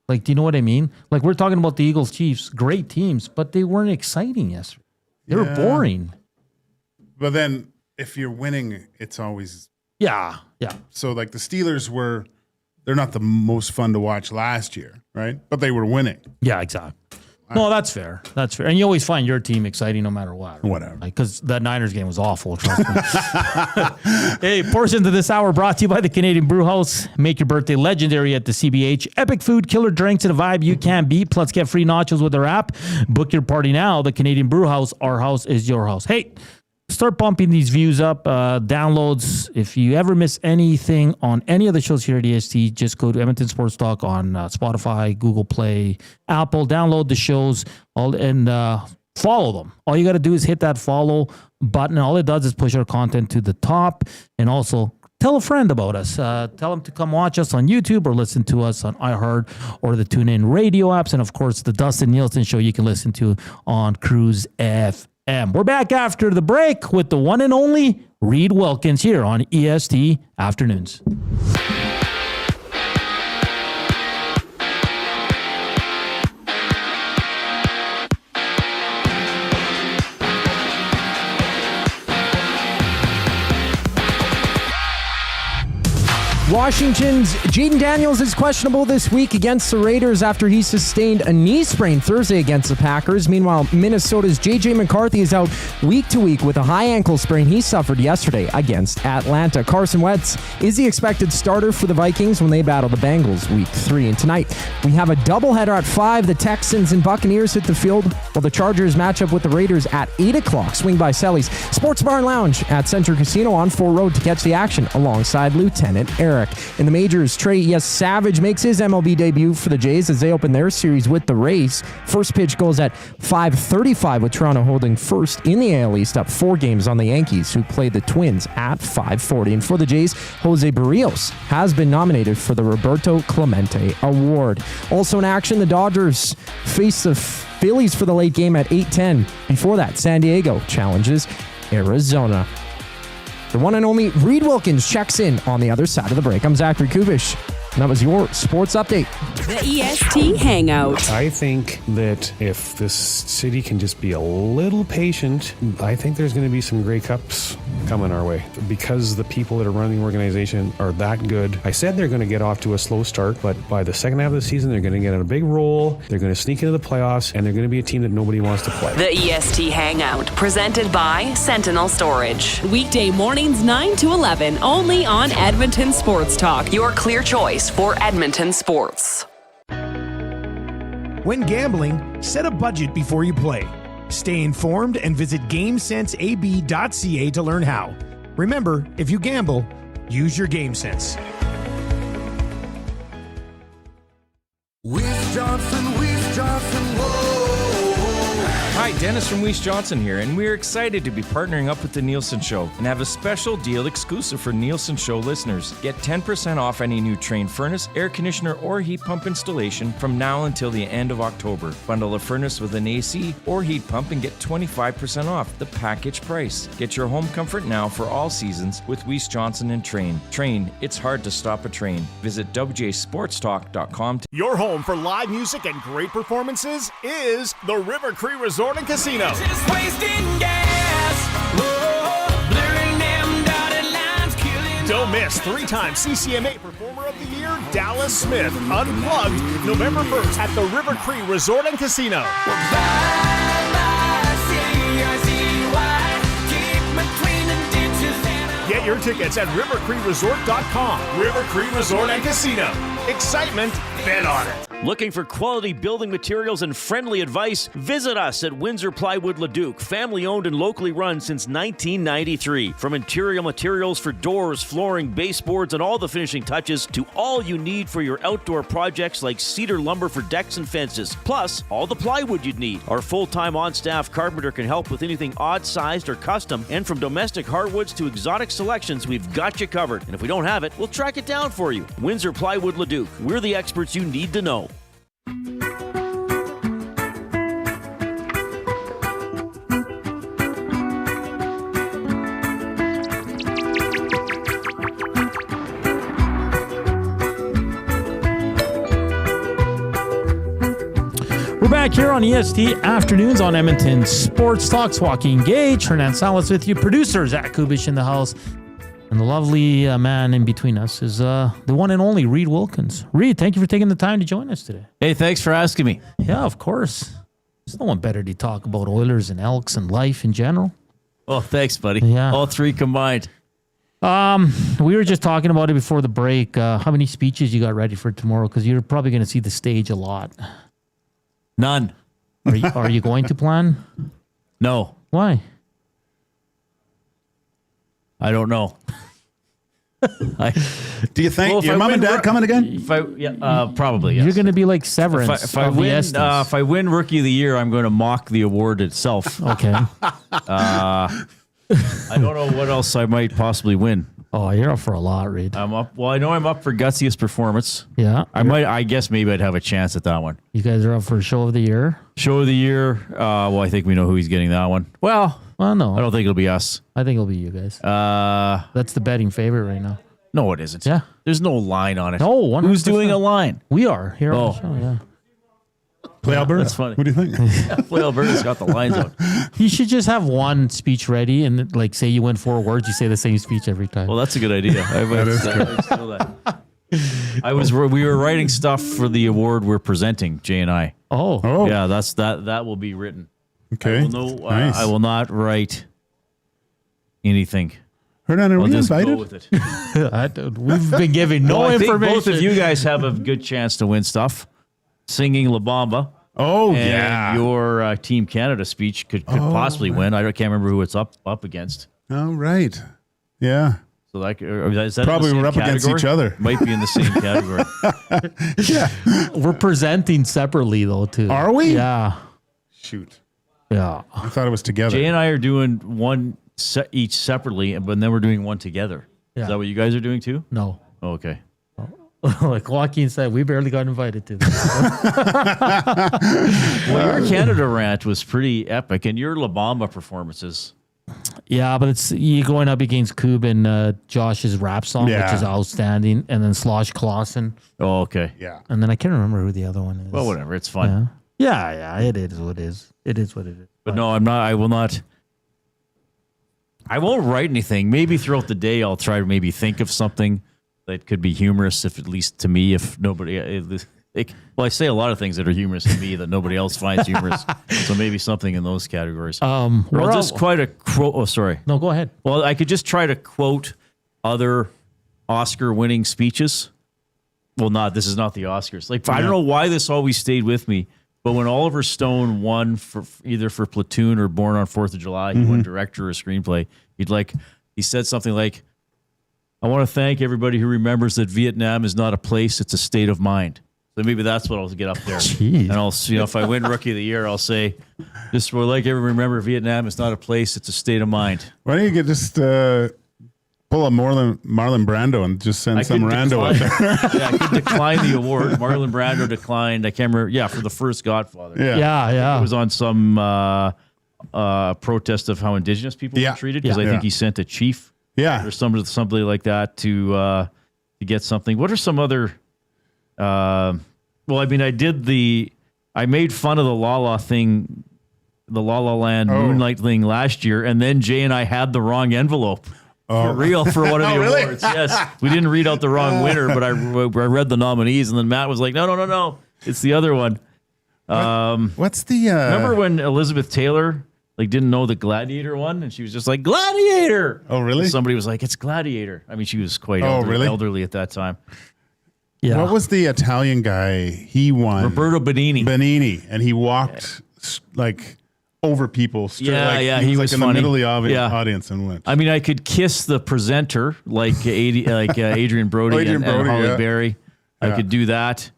Like, do you know what I mean? Like, we're talking about the Eagles, Chiefs, great teams, but they weren't exciting yesterday. They were boring. But then, if you're winning, it's always... Yeah. So, like, the Steelers they're not the most fun to watch last year, right? But they were winning. Yeah, exactly. No, that's fair. That's fair. And you always find your team exciting no matter what. Right? Whatever. Because that Niners game was awful, trust me. Hey, portions of this hour brought to you by the Canadian Brew House. Make your birthday legendary at the CBH. Epic food, killer drinks, and a vibe you can't beat. Plus, get free nachos with their app. Book your party now. The Canadian Brew House. Our house is your house. Hey, start bumping these views up, downloads. If you ever miss anything on any of the shows here at EST, just go to Edmonton Sports Talk on Spotify, Google Play, Apple. Download the shows and follow them. All you got to do is hit that follow button. All it does is push our content to the top. And also, tell a friend about us. Tell them to come watch us on YouTube or listen to us on iHeart or the TuneIn radio apps. And, of course, the Dustin Nielsen Show you can listen to on Cruise FM. We're back after the break with the one and only Reid Wilkins here on EST Afternoons. Washington's Jaden Daniels is questionable this week against the Raiders after he sustained a knee sprain Thursday against the Packers. Meanwhile, Minnesota's J.J. McCarthy is out week to week with a high ankle sprain he suffered yesterday against Atlanta. Carson Wentz is the expected starter for the Vikings when they battle the Bengals week 3. And tonight, we have a doubleheader at 5. The Texans and Buccaneers hit the field while the Chargers match up with the Raiders at 8 o'clock. Swing by Selly's Sports Bar and Lounge at Central Casino on 4 Road to catch the action alongside Lieutenant Eric. In the majors, Trey Savage makes his MLB debut for the Jays as they open their series with the Rays. First pitch goes at 5:35 with Toronto holding first in the AL East, up 4 games on the Yankees, who played the Twins at 5:40. And for the Jays, Jose Barrios has been nominated for the Roberto Clemente Award. Also in action, the Dodgers face the Phillies for the late game at 8:10. Before that, San Diego challenges Arizona. The one and only Reid Wilkins checks in on the other side of the break. I'm Zachary Kubish, and that was your sports update. The EST Hangout. I think that if this city can just be a little patient, I think there's going to be some Grey Cups coming our way. Because the people that are running the organization are that good, I said they're going to get off to a slow start, but by the second half of the season, they're going to get on a big roll, they're going to sneak into the playoffs, and they're going to be a team that nobody wants to play. The EST Hangout, presented by Sentinel Storage. Weekday mornings 9 to 11, only on Edmonton Sports Talk, your clear choice for Edmonton sports. When gambling, set a budget before you play. Stay informed and visit GameSenseAB.ca to learn how. Remember, if you gamble, use your game sense. Weiss Johnson, whoa. Hi, Dennis from Weiss Johnson here, and we're excited to be partnering up with the Nielsen Show and have a special deal exclusive for Nielsen Show listeners. Get 10% off any new Trane furnace, air conditioner, or heat pump installation from now until the end of October. Bundle a furnace with an AC or heat pump and get 25% off the package price. Get your home comfort now for all seasons with Weiss Johnson and Trane. Trane, it's hard to stop a train. Visit wjsportstalk.com. Your home for live music and great performances is the River Cree Resort and Casino. Just wasting gas. Whoa, blurring them dotted lines, killing. Don't miss 3-time CCMA Performer of the Year, Dallas Smith, Unplugged, November 1st at the River Cree Resort and Casino. Get your tickets at rivercreeresort.com. River Cree Resort and Casino. Excitement, bet on it. Looking for quality building materials and friendly advice? Visit us at Windsor Plywood Leduc, family owned and locally run since 1993. From interior materials for doors, flooring, baseboards, and all the finishing touches to all you need for your outdoor projects like cedar lumber for decks and fences, plus all the plywood you'd need. Our full-time on-staff carpenter can help with anything odd-sized or custom, and from domestic hardwoods to exotic selections, we've got you covered. And if we don't have it, we'll track it down for you. Windsor Plywood Leduc. We're the experts you need to know. We're back here on EST Afternoons on Edmonton Sports Talk. Joaquin, Gage, Hernan, Salas with you. Producer Zach Kubish in the house. And the lovely man in between us is the one and only Reid Wilkins. Reid, thank you for taking the time to join us today. Hey, thanks for asking me. Yeah, of course. There's no one better to talk about Oilers and Elks and life in general. Oh, thanks, buddy. Yeah. All three combined. We were just talking about it before the break. How many speeches you got ready for tomorrow? Because you're probably going to see the stage a lot. None. Are you going to plan? No. Why? I don't know. Do you think your mom and dad coming again? Probably. Yes. You're going to be like Severance. If I win Rookie of the Year, I'm going to mock the award itself. Okay. I don't know what else I might possibly win. Oh, you're up for a lot, Reid. I'm up. Well, I know I'm up for gutsiest performance. Yeah. I guess maybe I'd have a chance at that one. You guys are up for Show of the Year? Show of the Year. Well, I think we know who he's getting that one. Well, no. I don't think it'll be us. I think it'll be you guys. That's the betting favorite right now. No, it isn't. Yeah. There's no line on it. No, 100%. Who's doing a line? We are here on the show, yeah. Play Alberta. That's funny. What do you think? Play Alberta's got the lines out. You should just have one speech ready and like say you win 4 words, you say the same speech every time. Well, that's a good idea. We were writing stuff for the award we're presenting, Jay and I. Oh. Yeah, that will be written. Okay. I will not write anything. Hernan, are I'll we just invited? go with it. We've been giving no I think information. both of you guys have a good chance to win stuff. Singing La Bamba. Oh, and yeah. Your Team Canada speech could possibly win. I can't remember who it's up against. Oh, right. Yeah. So is that Probably in the same we're up against category? each other. Might be in the same category. Yeah. We're presenting separately though too. Are we? Yeah. Shoot. Yeah. I thought it was together. Jay and I are doing one each separately, but then we're doing one together. Yeah. Is that what you guys are doing too? No. Oh, okay. Like Joaquin said, we barely got invited to this. Well, your Canada rant was pretty epic, and your La Bamba performances. Yeah, but it's you going up against Coob and Josh's rap song, which is outstanding, and then Slosh Clausen. Oh, okay. Yeah. And then I can't remember who the other one is. Well, whatever. It's fun. Yeah. It is what it is. It is what it is. But no, I'm not. I will not. I won't write anything. Maybe throughout the day, I'll try to maybe think of something that could be humorous, if at least to me, if nobody. Well, I say a lot of things that are humorous to me that nobody else finds humorous. So maybe something in those categories. Or I'll just quite a quote. Oh, sorry. No, go ahead. Well, I could just try to quote other Oscar-winning speeches. Well, this is not the Oscars. Like, I don't know why this always stayed with me, but when Oliver Stone won for either for Platoon or Born on 4th of July, he won director or screenplay. He said something like, "I want to thank everybody who remembers that Vietnam is not a place; it's a state of mind." So maybe that's what I'll get up there. Jeez. And I'll, if I win Rookie of the Year, I'll say, "Just would like everyone to remember, Vietnam is not a place; it's a state of mind." Why don't you just pull a Marlon Brando and just send some rando up there? Yeah, I could decline the award. Marlon Brando declined. I can't remember. Yeah, for the first Godfather. Yeah. It was on some protest of how Indigenous people were treated, because I think he sent a chief. Yeah, or somebody like that to get something. What are some other? Well, I mean, I made fun of the La La thing, the La La Land Moonlight thing last year, and then Jay and I had the wrong envelope. For real, for one of the awards. Yes, we didn't read out the wrong winner, but I read the nominees, and then Matt was like, "No, it's the other one." What's the? Remember when Elizabeth Taylor didn't know the Gladiator won, and she was just like, "Gladiator!" Oh, really? And somebody was like, "It's Gladiator." I mean, she was quite elderly at that time. Yeah. What was the Italian guy? He won. Roberto Benigni, and he walked over people. He was in funny. the middle of the audience and went. I mean, I could kiss the presenter Adrian Brody and Halle Berry. I could do that.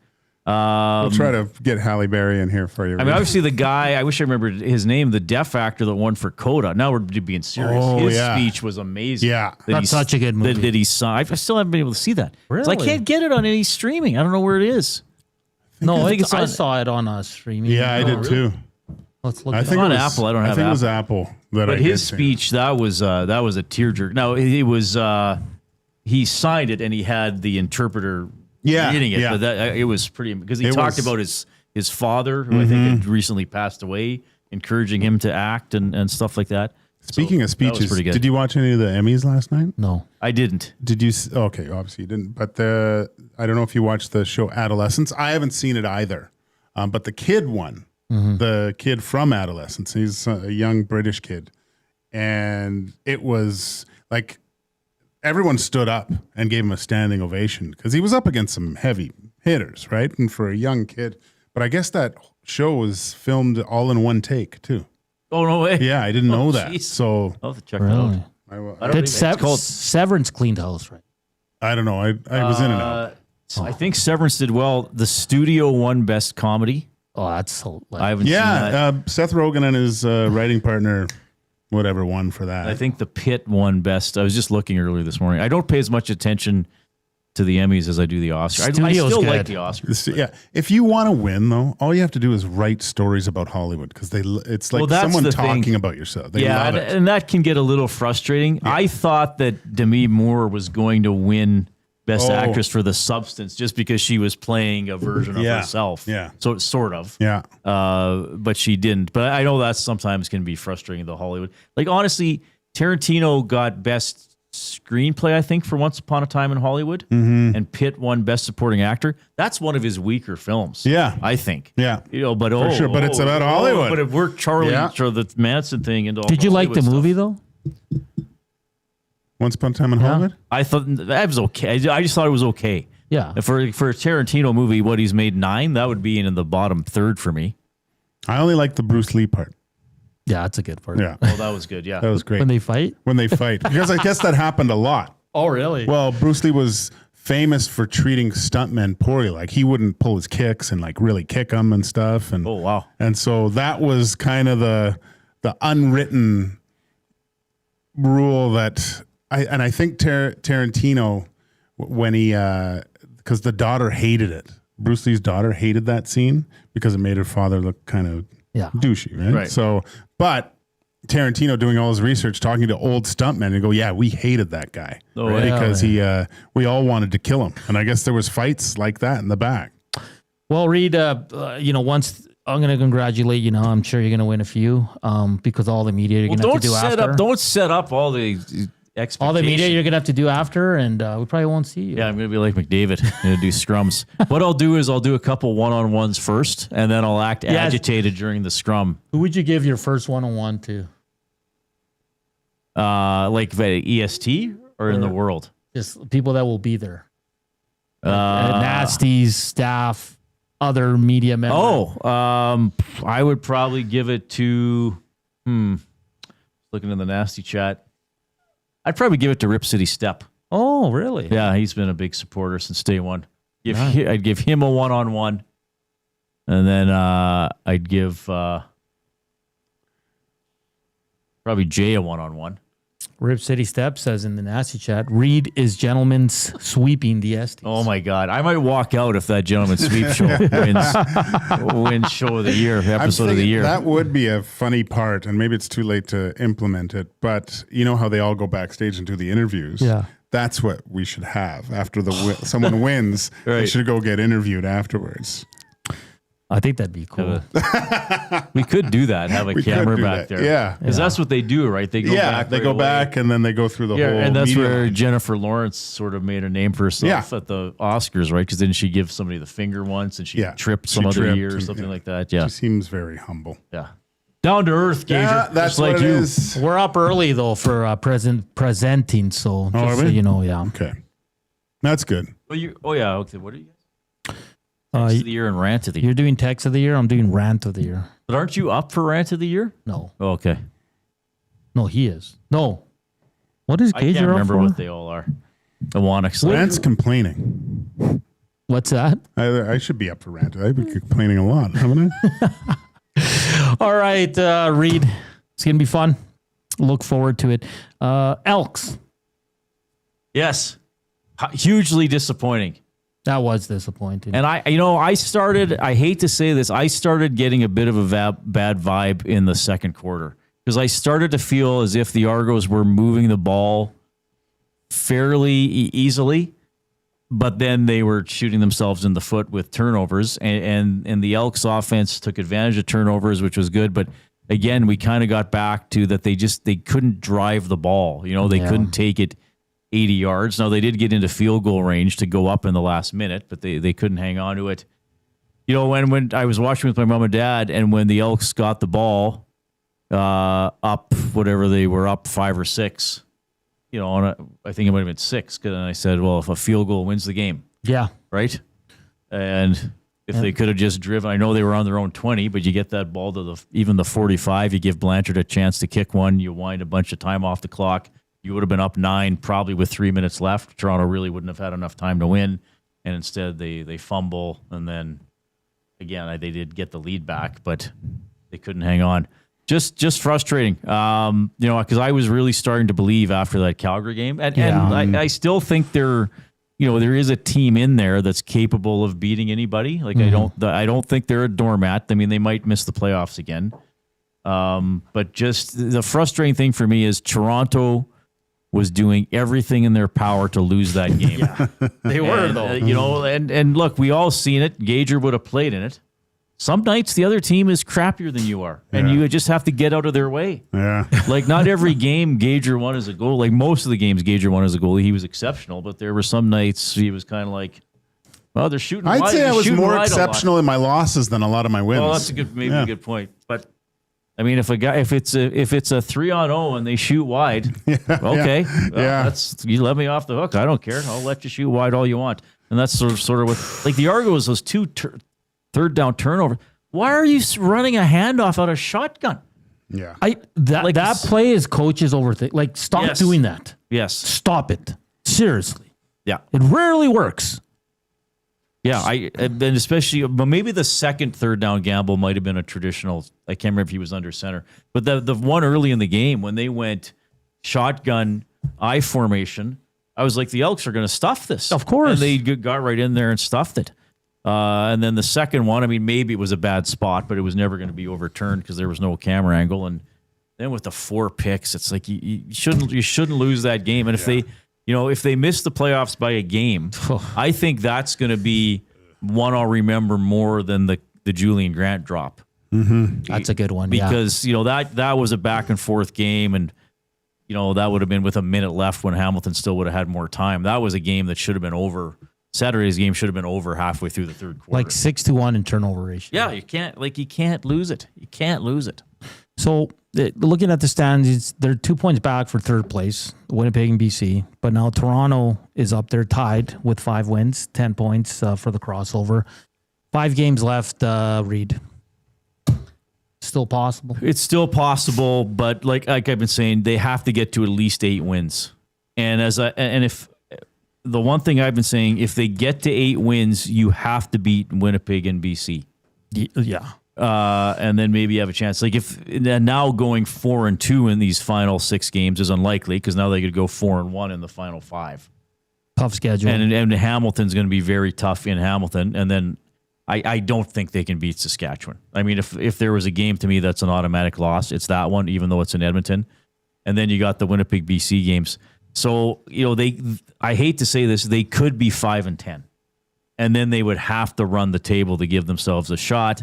We'll try to get Halle Berry in here for you. I mean, obviously the guy, I wish I remembered his name, the deaf actor that won for Coda. Now we're being serious. His speech was amazing. Yeah. That's such a good movie. That he saw. I still haven't been able to see that. Really? So I can't get it on any streaming. I don't know where it is. I saw it on streaming. Yeah, I did too. Let's look. I It think up. it was Apple. I don't have I think Apple. it was Apple. But his speech, that was a tearjerker. Now it was he signed it and he had the interpreter reading it. But it was pretty, because he talked about his father, who I think had recently passed away, encouraging him to act and stuff like that. Speaking of speeches, did you watch any of the Emmys last night? No, I didn't. Did you? Okay, obviously you didn't. But I don't know if you watched the show Adolescence. I haven't seen it either. But the kid won. The kid from Adolescence. He's a young British kid. And it was like everyone stood up and gave him a standing ovation because he was up against some heavy hitters, right? And for a young kid. But I guess that show was filmed all in one take, too. Oh, no way. Yeah, I didn't know that. Geez. So I'll have to check that out. I Did Severance cleaned house, right? I don't know. I was in and out. I think Severance did well. The studio won Best Comedy. Oh, that's so. I haven't seen that. Seth Rogen and his writing partner, whatever, won for that. I think The Pit won Best. I was just looking earlier this morning. I don't pay as much attention to the Emmys as I do the Oscars. I still like the Oscars. Yeah, if you want to win, though, all you have to do is write stories about Hollywood because it's like someone talking about yourself. They love it. And that can get a little frustrating. Yeah. I thought that Demi Moore was going to win Best Actress for The Substance just because she was playing a version of herself. Yeah. So sort of. Yeah. But she didn't. But I know that sometimes can be frustrating, the Hollywood. Like, honestly, Tarantino got Best Screenplay, I think, for Once Upon a Time in Hollywood. And Pitt won Best Supporting Actor. That's one of his weaker films. Yeah. I think. Yeah. But for sure. But it's about Hollywood. But it worked Charlie, the Manson thing into all Did you like the Hollywood movie, stuff. though? Once Upon a Time in Hollywood? I thought that was okay. I just thought it was okay. Yeah. For a Tarantino movie, what he's made 9, that would be in the bottom third for me. I only like the Bruce Lee part. Yeah, that's a good part. Yeah. Oh, that was good. Yeah. That was great. When they fight? When they fight. Because I guess that happened a lot. Oh, really? Well, Bruce Lee was famous for treating stuntmen poorly. Like, he wouldn't pull his kicks and, like, really kick them and stuff. And, oh, wow. And so that was kind of the unwritten rule that... I think Tarantino, when he... because the daughter hated it. Bruce Lee's daughter hated that scene because it made her father look kind of douchey, right? Right. So, but Tarantino doing all his research, talking to old stuntmen, and go, yeah, we hated that guy because we all wanted to kill him, and I guess there was fights like that in the back. Well, Reid, once I'm going to congratulate you now. I'm sure you're going to win a few because all the media you're going to have to do after. Don't set up all the expectations. All the media you're going to have to do after, and we probably won't see you. Yeah, I'm going to be like McDavid. I'm going to do scrums. What I'll do is I'll do a couple one-on-ones first, and then I'll act agitated during the scrum. Who would you give your first one-on-one to? Like the EST or in the world? Just people that will be there. Nasties, staff, other media members. I would probably give it to, looking in the nasty chat, I'd probably give it to Rip City Step. Oh, really? Yeah, he's been a big supporter since day one. I'd give him a one-on-one, and then I'd give probably Jay a one-on-one. Rip City Step says in the nasty chat, Reid is gentleman's sweeping the Estes. Oh my God. I might walk out if that gentleman's sweep show wins show of the year, episode of the year. That would be a funny part, and maybe it's too late to implement it, but you know how they all go backstage and do the interviews? Yeah. That's what we should have. After someone wins, they should go get interviewed afterwards. I think that'd be cool. We could do that. Have a camera back there. Yeah, because that's what they do, right? They go back. They go back, and then they go through the whole. And that's where line. Jennifer Lawrence sort of made a name for herself at the Oscars, right? Because didn't she give somebody the finger once, and she tripped some other year or something like that? Yeah, she seems very humble. Yeah, down to earth, Gage. Yeah, that's what it is. We're up early though for presenting, so just so you know, Okay, that's good. Okay. What are you? Text of the year and rant of the year. You're doing text of the year. I'm doing rant of the year. But aren't you up for rant of the year? No. Oh, okay. No, he is. No. What is Gage? I can't remember what they all are. The Wanix. Rant's complaining. What's that? I should be up for rant. I've been complaining a lot, haven't I? All right, Reid. It's going to be fun. Look forward to it. Elks. Yes. Hugely disappointing. That was disappointing. And I hate to say this, I started getting a bit of a bad vibe in the second quarter because I started to feel as if the Argos were moving the ball fairly easily, but then they were shooting themselves in the foot with turnovers, and the Elks offense took advantage of turnovers, which was good. But again, we kind of got back to that they couldn't drive the ball. They couldn't take it 80 yards. Now, they did get into field goal range to go up in the last minute, but they couldn't hang on to it. When I was watching with my mom and dad, and when the Elks got the ball up, whatever they were up 5 or 6, I think it might have been 6, because I said, well, if a field goal wins the game. Yeah. Right? And if they could have just driven, I know they were on their own 20, but you get that ball to even the 45, you give Blanchard a chance to kick one, you wind a bunch of time off the clock. You would have been up 9 probably with 3 minutes left. Toronto really wouldn't have had enough time to win. And instead they fumble. And then again, they did get the lead back, but they couldn't hang on. Just frustrating. Because I was really starting to believe after that Calgary game. And I still think there is a team in there that's capable of beating anybody. Like I don't think they're a doormat. I mean, they might miss the playoffs again. But just the frustrating thing for me is Toronto was doing everything in their power to lose that game. They were, though. And look, we all seen it. Gager would have played in it. Some nights the other team is crappier than you are, and you just have to get out of their way. Yeah. Like, not every game Gager won as a goal. Like, most of the games Gager won as a goalie, he was exceptional, but there were some nights he was kind of like, well, they're shooting wide. I'd say I was more exceptional in my losses than a lot of my wins. Well, that's a good point. But I mean, if it's a 3-on-0 and they shoot wide, okay, you let me off the hook. I don't care. I'll let you shoot wide all you want. And that's sort of what, like the Argos, those 2 third down turnover. Why are you running a handoff out of shotgun? Yeah, that play is coaches overthink. Like, stop doing that. Yes, stop it. Seriously. Yeah, it rarely works. Yeah, and especially, but maybe the second third down gamble might have been a traditional. I can't remember if he was under center, but the one early in the game when they went shotgun I formation, I was like, the Elks are going to stuff this, of course, and they got right in there and stuffed it. And then the second one, I mean, maybe it was a bad spot, but it was never going to be overturned because there was no camera angle. And then with the 4 picks, it's like you shouldn't lose that game. And if they miss the playoffs by a game, I think that's going to be one I'll remember more than the Julian Grant drop. That's a good one. Because, that was a back and forth game, and, that would have been with a minute left when Hamilton still would have had more time. That was a game that should have been over. Saturday's game should have been over halfway through the third quarter. Like 6-1 in turnover ratio. Yeah, you can't lose it. You can't lose it. So looking at the standings, they're 2 points back for third place, Winnipeg and BC. But now Toronto is up there tied with 5 wins, 10 points for the crossover. 5 games left, Reid. Still possible. It's still possible, but like I've been saying, they have to get to at least 8 wins. And if the one thing I've been saying, if they get to 8 wins, you have to beat Winnipeg and BC. Yeah. And then maybe you have a chance. Like if now going 4-2 in these final 6 games is unlikely because now they could go 4-1 in the final 5. Tough schedule. And Hamilton's going to be very tough in Hamilton. And then I don't think they can beat Saskatchewan. I mean, if there was a game to me that's an automatic loss, it's that one, even though it's in Edmonton. And then you got the Winnipeg BC games. So, I hate to say this, they could be 5-10. And then they would have to run the table to give themselves a shot.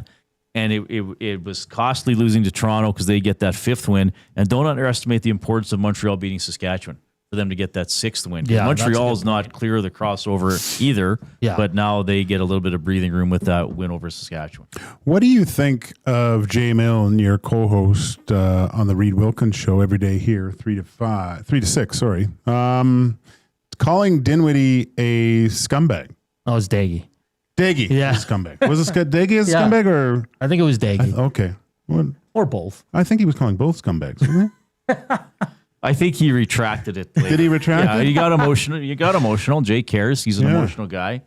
And it was costly losing to Toronto because they get that 5th win. And don't underestimate the importance of Montreal beating Saskatchewan for them to get that 6th win. Yeah, Montreal is not clear of the crossover either. Yeah. But now they get a little bit of breathing room with that win over Saskatchewan. What do you think of Jay Milne, your co-host on the Reid Wilkins Show every day here, 3 to 6, sorry, calling Dinwiddie a scumbag? Oh, it's Daggy. Daggy, Yeah. a scumbag. Was it Daggy a scumbag or? I think it was Daggy. Okay. What? Or both. I think he was calling both scumbags, wasn't he? I think he retracted it later. Did he retract Yeah, it? he got emotional. Jay cares. He's an emotional guy.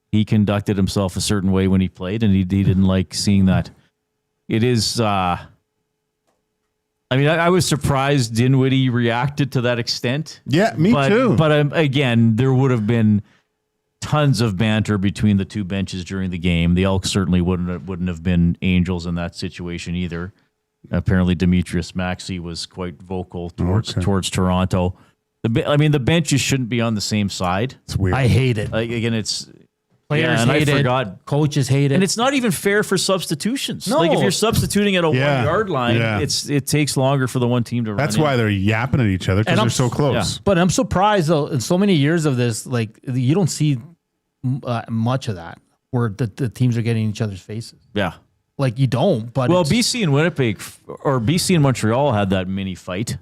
He conducted himself a certain way when he played, and he didn't like seeing that. It is... I was surprised Dinwiddie reacted to that extent. Yeah, me too. But again, there would have been tons of banter between the two benches during the game. The Elks certainly wouldn't have been angels in that situation either. Apparently, Demetrius Maxey was quite vocal towards Toronto. The benches shouldn't be on the same side. It's weird. I hate it. It's Players and hate I it. forgot. Coaches hate it. And it's not even fair for substitutions. No. Like if you're substituting at a 1-yard line, Yeah. it takes longer for the one team to run. That's why they're yapping at each other because they're so close. But I'm surprised, though, in so many years of this, like, you don't see much of that where the teams are getting in each other's faces. Yeah. Like, you don't, but BC and Winnipeg, or BC and Montreal had that mini fight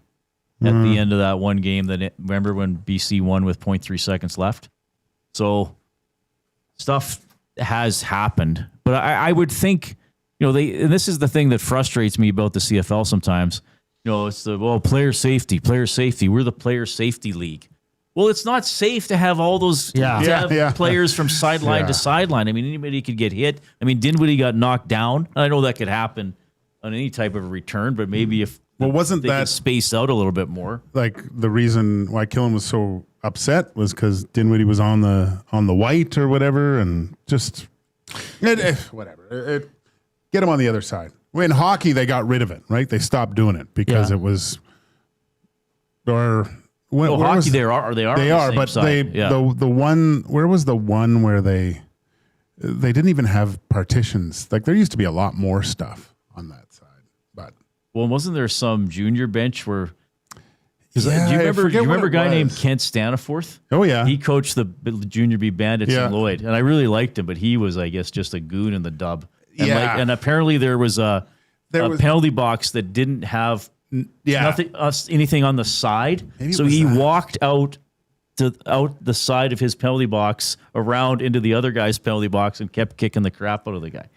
at the end of that one game. Remember when BC won with 0.3 seconds left? So stuff has happened. But I would think, and this is the thing that frustrates me about the CFL sometimes. It's player safety. We're the player safety league. Well, it's not safe to have all those players from sideline to sideline. I mean, anybody could get hit. I mean, Dinwiddie got knocked down. I know that could happen on any type of a return, but maybe if wasn't they that could space out a little bit more? Like the reason why Killen was so upset was because Dinwiddie was on the white or whatever, and just whatever. Get him on the other side. In hockey, they got rid of it, right? They stopped doing it because it was hockey, they are. They on the are, same but side. the one. Where was the one where they didn't even have partitions? Like there used to be a lot more stuff on that side. But wasn't there some junior bench where? Do you I remember forget what a it guy named was. Kent Staniforth? Oh yeah, He coached the junior B Bandits in Lloyd, and I really liked him. But he was, I guess, just a goon in the dub. And and apparently there was a penalty box that didn't have anything on the side. So he walked out the side of his penalty box around into the other guy's penalty box and kept kicking the crap out of the guy.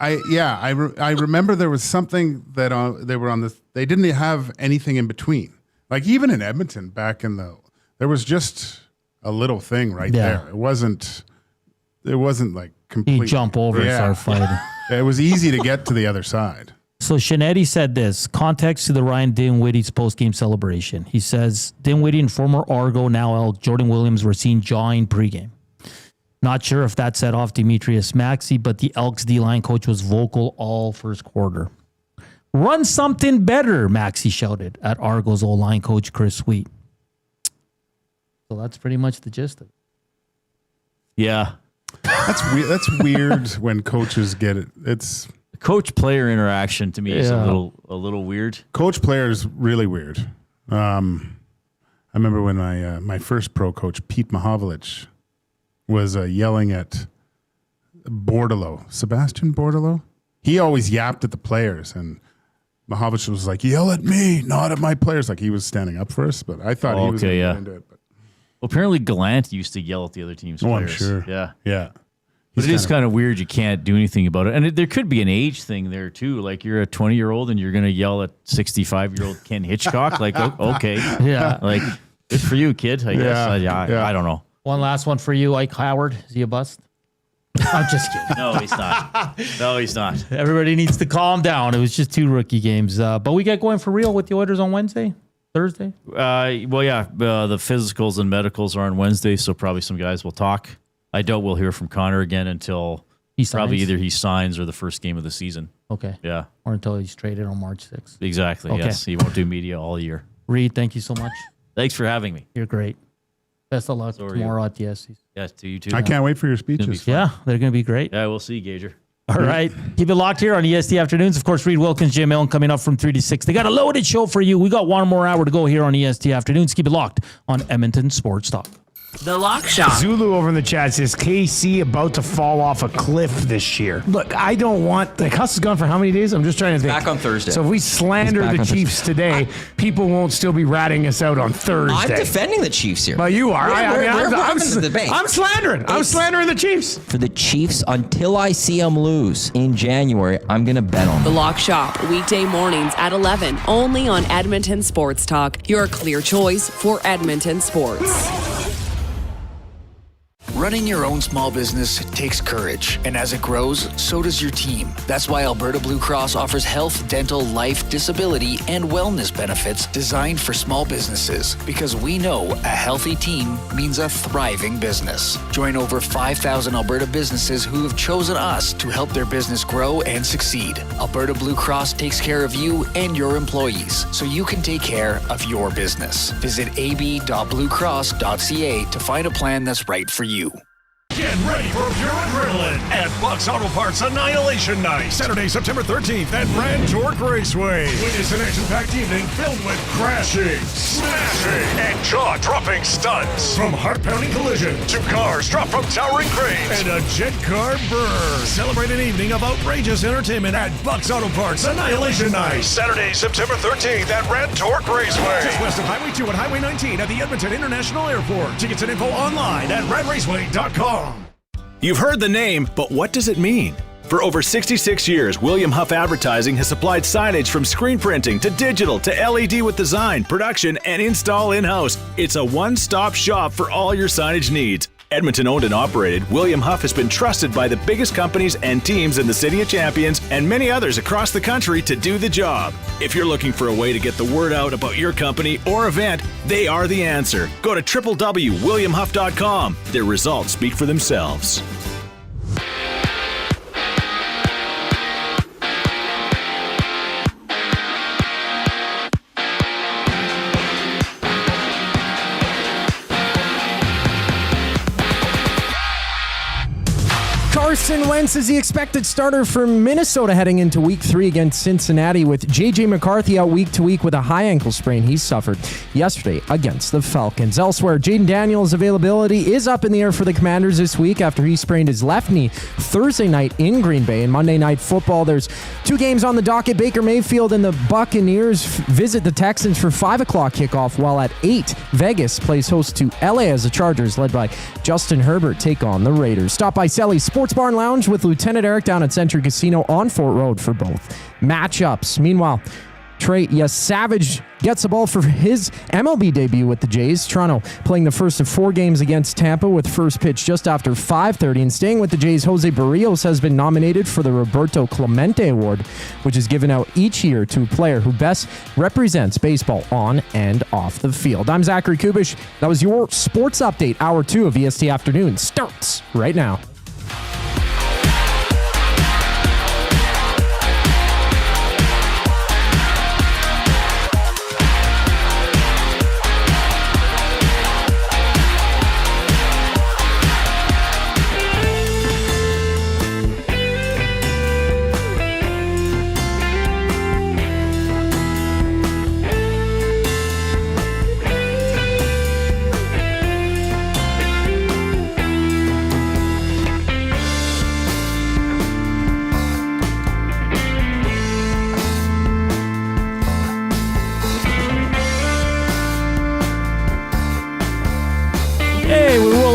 I remember there was something that they were on this. They didn't have anything in between. Like even in Edmonton back there was just a little thing right there. It wasn't like complete. you jump over and start fighting. It was easy to get to the other side. So Shinetti said this, context to the Ryan Dinwiddie's post-game celebration. He says, Dinwiddie and former Argo, now Elk, Jordan Williams were seen jawing pregame. Not sure if that set off Demetrius Maxey, but the Elks D-line coach was vocal all first quarter. Run something better, Maxey shouted at Argos O-line coach Chris Sweet. So that's pretty much the gist of it. Yeah. That's weird. That's weird when coaches get it. It's coach-player interaction to me is a little weird. Coach-player is really weird. I remember when my first pro coach, Pete Mahovlich, was yelling at Sebastian Bordelot. He always yapped at the players, and Mahovlich was like, "Yell at me, not at my players." Like he was standing up for us, but I thought he was going to get into it. But. Well, apparently Gallant used to yell at the other team's players. I'm sure. Yeah. But it is kind of weird. You can't do anything about it. And there could be an age thing there, too. Like you're a 20-year-old and you're going to yell at 65-year-old Ken Hitchcock. Like, okay. Yeah. Like, good for you, kid, I guess. I don't know. One last one for you, Ike Howard. Is he a bust? I'm just kidding. No, he's not. Everybody needs to calm down. It was just 2 rookie games. But we get going for real with the Oilers on Thursday? The physicals and medicals are on Wednesday, so probably some guys will talk. I doubt we'll hear from Connor again until probably either he signs or the first game of the season. Okay. Yeah. Or until he's traded on March 6th. Exactly, okay. Yes. He won't do media all year. Reid, thank you so much. Thanks for having me. You're great. Best of luck tomorrow at the SCs. Yeah, to you too. I can't wait for your speeches. Yeah, they're going to be great. Yeah, we'll see, Gager. All right. Keep it locked here on EST Afternoons. Of course, Reid Wilkins, Jay Milne coming up from 3 to 6. They got a loaded show for you. We got 1 more hour to go here on EST Afternoons. Keep it locked on Edmonton Sports Talk. The Lock Shop. Zulu over in the chat says KC about to fall off a cliff this year. Look, I don't want the Huss is gone for how many days? I'm just trying to think. Back on Thursday. So if we slander the Chiefs today, people won't still be ratting us out on Thursday. I'm defending the Chiefs here. But you are. I'm slandering. I'm slandering the Chiefs. For the Chiefs, until I see them lose in January, I'm going to bet on The them. Lock Shop, weekday mornings at 11, only on Edmonton Sports Talk, your clear choice for Edmonton sports. Running your own small business takes courage, and as it grows, so does your team. That's why Alberta Blue Cross offers health, dental, life, disability, and wellness benefits designed for small businesses, because we know a healthy team means a thriving business. Join over 5,000 Alberta businesses who have chosen us to help their business grow and succeed. Alberta Blue Cross takes care of you and your employees, so you can take care of your business. Visit ab.bluecross.ca to find a plan that's right for you. Get ready for pure adrenaline at Buck's Auto Parts Annihilation Night, Saturday, September 13th at Brand Torque Raceway. Witness an action-packed evening filled with crashing, smashing, and jaw-dropping stunts. From heart-pounding collision to cars dropped from towering cranes and a jet car burn. Celebrate an evening of outrageous entertainment at Buck's Auto Parts Annihilation Night, Saturday, September 13th at Brand Torque Raceway. Just west of Highway 2 and Highway 19 at the Edmonton International Airport. Tickets and info online at radraceway.com. You've heard the name, but what does it mean? For over 66 years, William Huff Advertising has supplied signage from screen printing to digital to LED with design, production, and install in-house. It's a one-stop shop for all your signage needs. Edmonton owned and operated, William Huff has been trusted by the biggest companies and teams in the City of Champions and many others across the country to do the job. If you're looking for a way to get the word out about your company or event, they are the answer. Go to www.williamhuff.com. Their results speak for themselves. Carson Wentz is the expected starter for Minnesota heading into Week 3 against Cincinnati, with J.J. McCarthy out week to week with a high ankle sprain he suffered yesterday against the Falcons. Elsewhere, Jaden Daniels' availability is up in the air for the Commanders this week after he sprained his left knee Thursday night in Green Bay. And Monday Night Football, there's 2 games on the docket. Baker Mayfield and the Buccaneers visit the Texans for 5 o'clock kickoff, while at 8, Vegas plays host to LA as the Chargers, led by Justin Herbert, take on the Raiders. Stop by Selly's Sports Bar and Lounge with Lieutenant Eric down at Century Casino on Fort Road for both matchups. Meanwhile, Trey Savage gets the ball for his MLB debut with the Jays. Toronto playing the first of 4 games against Tampa with first pitch just after 5:30. And staying with the Jays, Jose Barrios has been nominated for the Roberto Clemente Award, which is given out each year to a player who best represents baseball on and off the field. I'm Zachary Kubish. That was your sports update. Hour 2 of EST Afternoon starts right now.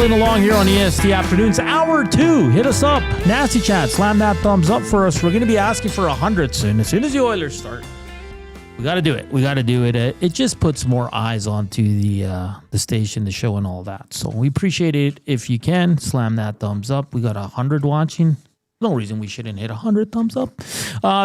rolling along here on EST Afternoons. Hour 2. Hit us up. Nasty Chat. Slam that thumbs up for us. We're going to be asking for 100 soon. As soon as the Oilers start. We got to do it. We got to do it. It just puts more eyes onto the station, the show, and all that. So we appreciate it. If you can, slam that thumbs up. We got 100 watching. No reason we shouldn't hit 100 thumbs up.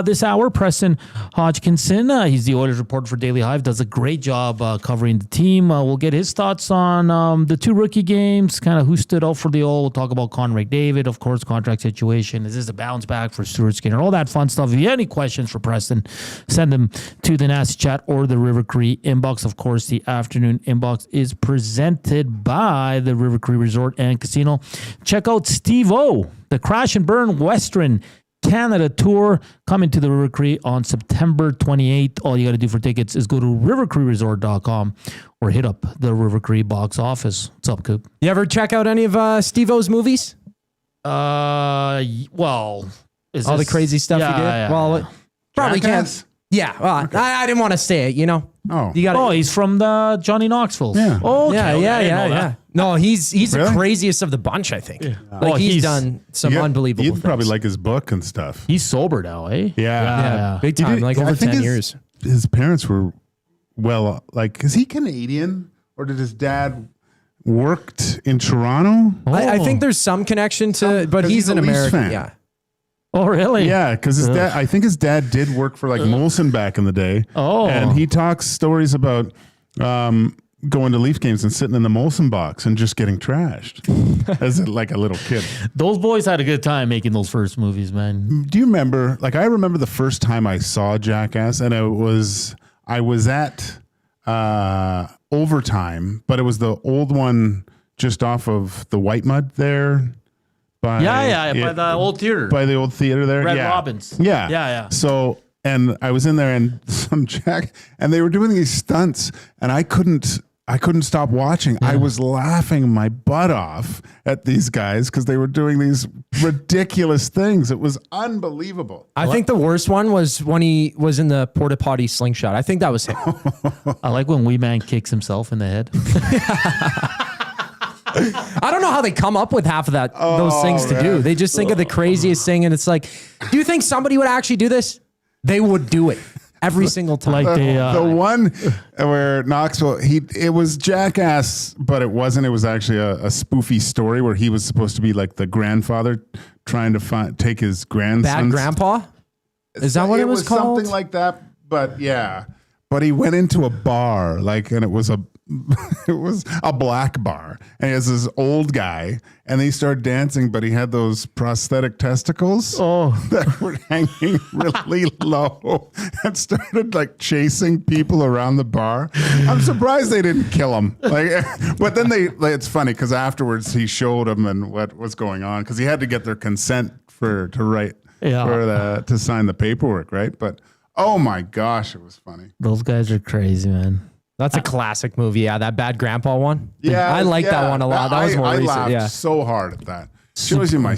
This hour, Preston Hodgkinson, he's the Oilers reporter for Daily Hive, does a great job covering the team. We'll get his thoughts on the 2 rookie games, kind of who stood out for the Oil. We'll talk about Connor McDavid, of course, contract situation. Is this a bounce back for Stuart Skinner? All that fun stuff. If you have any questions for Preston, send them to the Nasty Chat or the River Cree inbox. Of course, the afternoon inbox is presented by the River Cree Resort and Casino. Check out Steve-O, the Crash and Burn Western Canada Tour, coming to the River Cree on September 28th. All you got to do for tickets is go to rivercreeresort.com or hit up the River Cree box office. What's up, Coop? You ever check out any of Steve-O's movies? Well, all the crazy stuff he did? Yeah, well, probably Jackass? can't. Yeah, well, I didn't want to say it, you know. Oh, you got. Oh, he's from the Johnny Knoxville. Yeah. Oh, okay. Yeah. No, he's Really? the craziest of the bunch, I think. Yeah. Like he's done some unbelievable You'd things. probably like his book and stuff. He's sober now, eh? Yeah. Big time, like over 10 years. His parents were, well, like, is he Canadian or did his dad worked in Toronto? I think there's some connection to, but 'Cause he's an a Leafs American. fan. Yeah. Oh, really? Yeah, because his dad, I think his dad did work for like Molson back in the day. Oh. And he talks stories about going to Leaf games and sitting in the Molson box and just getting trashed as like a little kid. Those boys had a good time making those first movies, man. Do you remember, like I remember the first time I saw Jackass and I was at Overtime, but it was the old one just off of the White Mud there. By the old theater. By the old theater there. Red yeah. Robins. Yeah. Yeah. So, and I was in there and and they were doing these stunts and I couldn't stop watching. I was laughing my butt off at these guys because they were doing these ridiculous things. It was unbelievable. I think the worst one was when he was in the porta potty slingshot. I think that was him. I like when Wee Man kicks himself in the head. I don't know how they come up with half of those things to do. They just think of the craziest thing, and it's like, do you think somebody would actually do this? They would do it every single time. Like the one where Knoxville, it was Jackass, but it wasn't. It was actually a spoofy story where he was supposed to be like the grandfather trying to take his grandson. Bad Grandpa? Is that what it was called? Something like that, but yeah. But he went into a bar, and it was a black bar, and he has this old guy, and they started dancing, but he had those prosthetic testicles that were hanging really low and started like chasing people around the bar. I'm surprised they didn't kill him. But then it's funny because afterwards he showed them and what was going on because he had to get their consent to sign the paperwork, right? But oh my gosh, it was funny. Those guys are crazy, man. That's a classic movie. Yeah, that Bad Grandpa one. Yeah, I like that one a lot. That was more I recent. laughed so hard at that. Shows you my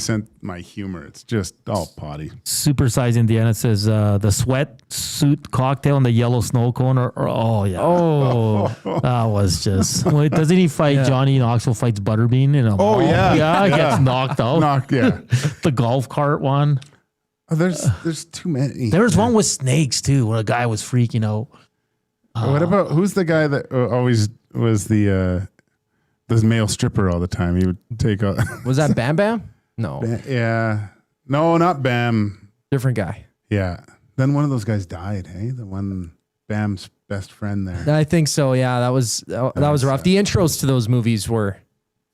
humor. It's just all potty. Supersize Indiana says the sweat suit cocktail and the yellow snow cone. That was just. Wait, doesn't he fight Johnny Knoxville fights Butterbean in a ball? Gets knocked out. The golf cart one. Oh, there's too many. There was one with snakes too, where a guy was freaking out. What about who's the guy that always was the male stripper all the time? He would take out. Was that Bam Bam? No. No, not Bam. Different guy. Yeah. Then one of those guys died. Hey, the one Bam's best friend there. I think so. Yeah, that was rough. The intros to those movies were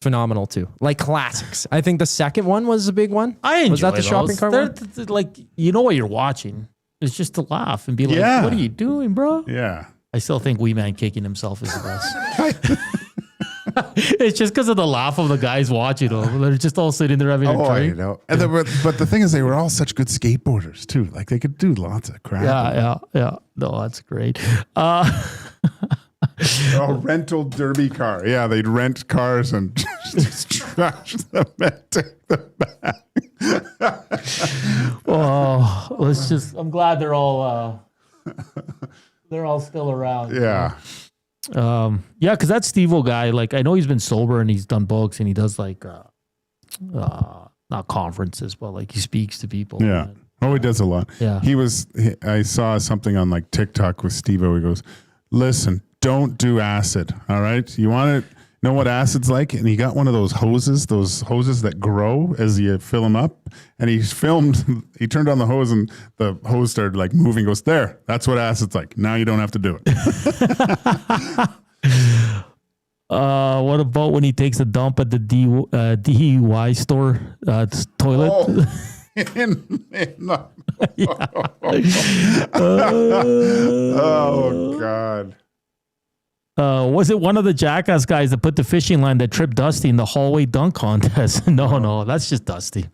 phenomenal too, like classics. I think the second one was a big one. I enjoy Was that the those. shopping cart one? They're like, you know what you're watching. It's just to laugh and be like, what are you doing, bro? Yeah. I still think Wee Man kicking himself is the best. It's just because of the laugh of the guys watching them. They're just all sitting there having a drink. I know. And but the thing is, they were all such good skateboarders too. Like they could do lots of crap. Yeah. No, that's great. Rental derby car. Yeah, they'd rent cars and just trash them and take them back. I'm glad they're all still around. Yeah. Yeah, because that Steve-O guy, like, I know he's been sober and he's done books and he does, like, not conferences, but, like, he speaks to people. Yeah. Oh, he does a lot. Yeah. I saw something on, like, TikTok with Steve-O. He goes, listen, don't do acid, all right? You want to know what acid's like? And he got one of those hoses that grow as you fill them up. And he turned on the hose and the hose started like moving. Goes, there, that's what acid's like. Now you don't have to do it. What about when he takes a dump at the DUI store toilet? Oh, God. Was it one of the Jackass guys that put the fishing line that tripped Dusty in the hallway dunk contest? No, that's just Dusty.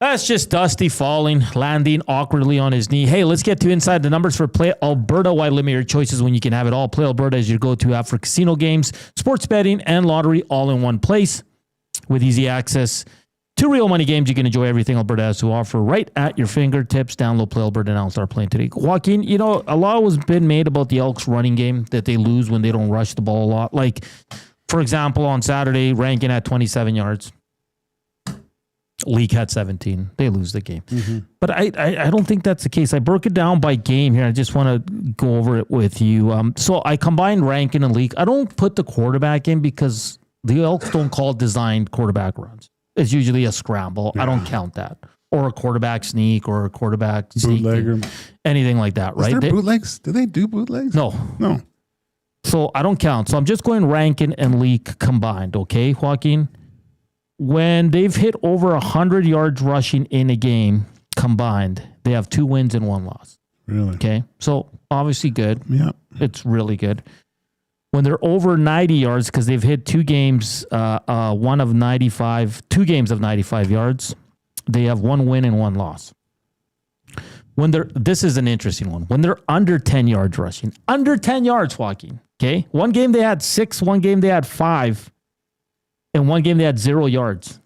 That's just Dusty falling, landing awkwardly on his knee. Hey, let's get to inside the numbers for Play Alberta. Why limit your choices when you can have it all? Play Alberta is your go-to app for casino games, sports betting, and lottery all in one place. With easy access to real money games, you can enjoy everything Alberta has to offer right at your fingertips. Download Play Alberta now and start playing today. Joaquin, you know, a lot has been made about the Elks running game, that they lose when they don't rush the ball a lot. Like, for example, on Saturday, Rankin had 27 yards. Leak had 17. They lose the game. Mm-hmm. But I don't think that's the case. I broke it down by game here. I just want to go over it with you. So I combined Rankin and Leak. I don't put the quarterback in because the Elks don't call designed quarterback runs. It's usually a scramble. Yeah. I don't count that. Or a quarterback sneak or a quarterback bootleg, anything like that, right? Is there bootlegs? Do they do bootlegs? No. So I don't count. So I'm just going Rankin and Leak combined, okay, Joaquin? When they've hit over 100 yards rushing in a game combined, they have 2 wins and 1 loss. Really? Okay. So obviously good. Yeah. It's really good. When they're over 90 yards, because they've hit 2 games, 2 games of 95 yards, they have 1 win and 1 loss. This is an interesting one. When they're under 10 yards rushing, under 10 yards, Joaquin, okay? One game they had 6, one game they had 5, and one game they had 0 yards.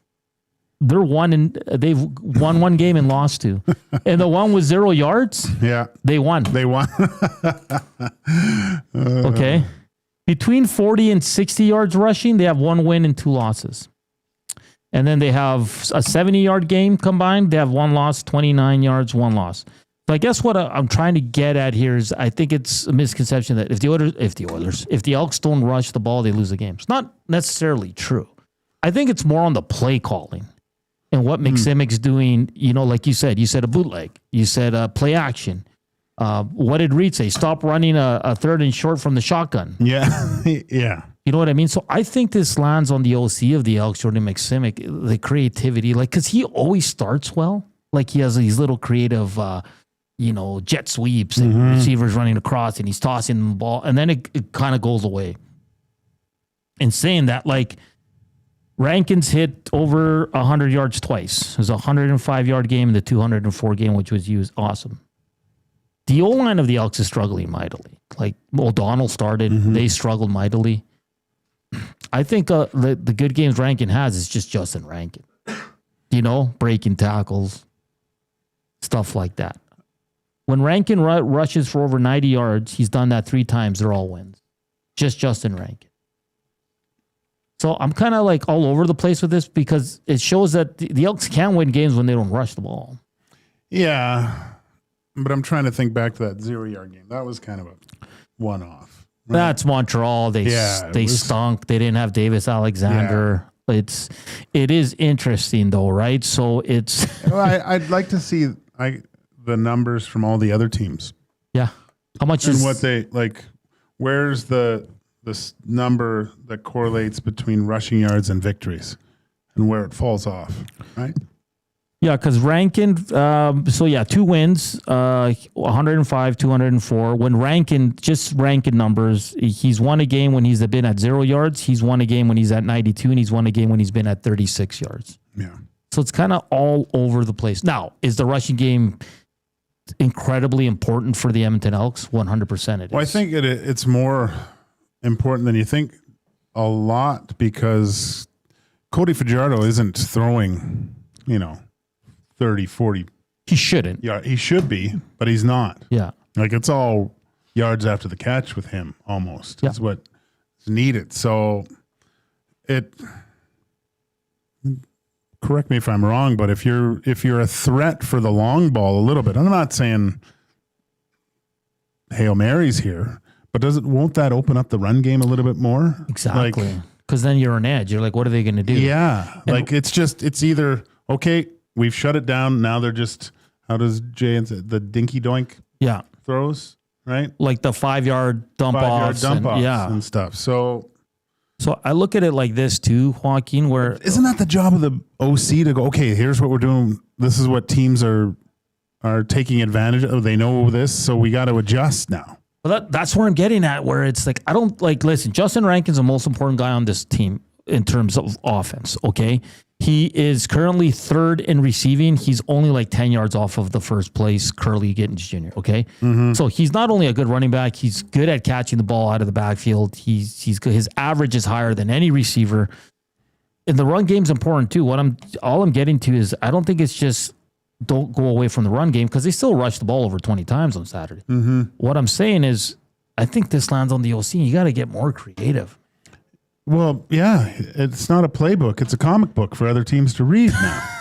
They've won 1 game and lost 2. And the one with 0 yards, they won. Okay. Between 40 and 60 yards rushing, they have 1 win and 2 losses. And then they have a 70-yard game combined. They have 1 loss, 29 yards, 1 loss. So I guess what I'm trying to get at here is I think it's a misconception that if the Elks don't rush the ball, they lose the game. It's not necessarily true. I think it's more on the play calling and what McSimick's doing. You know, like you said a bootleg. You said play action. What did Reid say? Stop running a third and short from the shotgun. Yeah. Yeah. You know what I mean? So I think this lands on the OC of the Elks, Jordan McSimick, the creativity, like, because he always starts well. Like, he has these little creative, jet sweeps and receivers running across and he's tossing the ball. And then it kind of goes away. And saying that, like, Rankin's hit over 100 yards twice. It was a 105-yard game and the 204 game, which was used. Awesome. The O-line of the Elks is struggling mightily. Like, O'Donnell started. They struggled mightily. I think the good games Rankin has is just Justin Rankin. Breaking tackles, stuff like that. When Rankin rushes for over 90 yards, he's done that 3 times. They're all wins. Just Justin Rankin. So I'm kind of like all over the place with this because it shows that the Elks can win games when they don't rush the ball. Yeah. But I'm trying to think back to that 0-yard game. That was kind of a one-off. Right? That's Montreal. They stunk. They didn't have Davis Alexander. Yeah. It is interesting though, right? So it's. Well, I'd like to see the numbers from all the other teams. Yeah. How much and is what they like? Where's this number that correlates between rushing yards and victories, and where it falls off, right? Yeah, because Rankin, 2 wins, 105, 204. When Rankin numbers, he's won a game when he's been at 0 yards. He's won a game when he's at 92, and he's won a game when he's been at 36 yards. Yeah. So it's kind of all over the place. Now, is the rushing game incredibly important for the Edmonton Elks? 100% it is. Well, I think it's more important than you think a lot because Cody Fajardo isn't throwing, 30, 40. He shouldn't. Yeah, he should be, but he's not. Yeah. Like it's all, yards after the catch with him almost. That's what is needed. So correct me if I'm wrong, but if you're a threat for the long ball a little bit, I'm not saying Hail Marys here, but won't that open up the run game a little bit more? Exactly. Because then you're on edge. You're like, what are they going to do? Yeah. And it's either, okay, we've shut it down. Now they're just, how does Jay say, the dinky doink throws, right? Like the 5-yard dump offs. And stuff. So I look at it like this too, Joaquin, where... Isn't that the job of the OC to go, okay, here's what we're doing. This is what teams are taking advantage of. They know this, so we got to adjust now. Well, that's where I'm getting at, where it's like, I don't listen, Justin Rankin's the most important guy on this team in terms of offense, okay? He is currently 3rd in receiving. He's only like 10 yards off of the first place, Curly Gittins Jr., okay? Mm-hmm. So he's not only a good running back, he's good at catching the ball out of the backfield. He's good. His average is higher than any receiver. And the run game's important too. All I'm getting to is I don't think it's just don't go away from the run game because they still rushed the ball over 20 times on Saturday. Mm-hmm. What I'm saying is I think this lands on the OC. You got to get more creative. Well, yeah, it's not a playbook. It's a comic book for other teams to read now.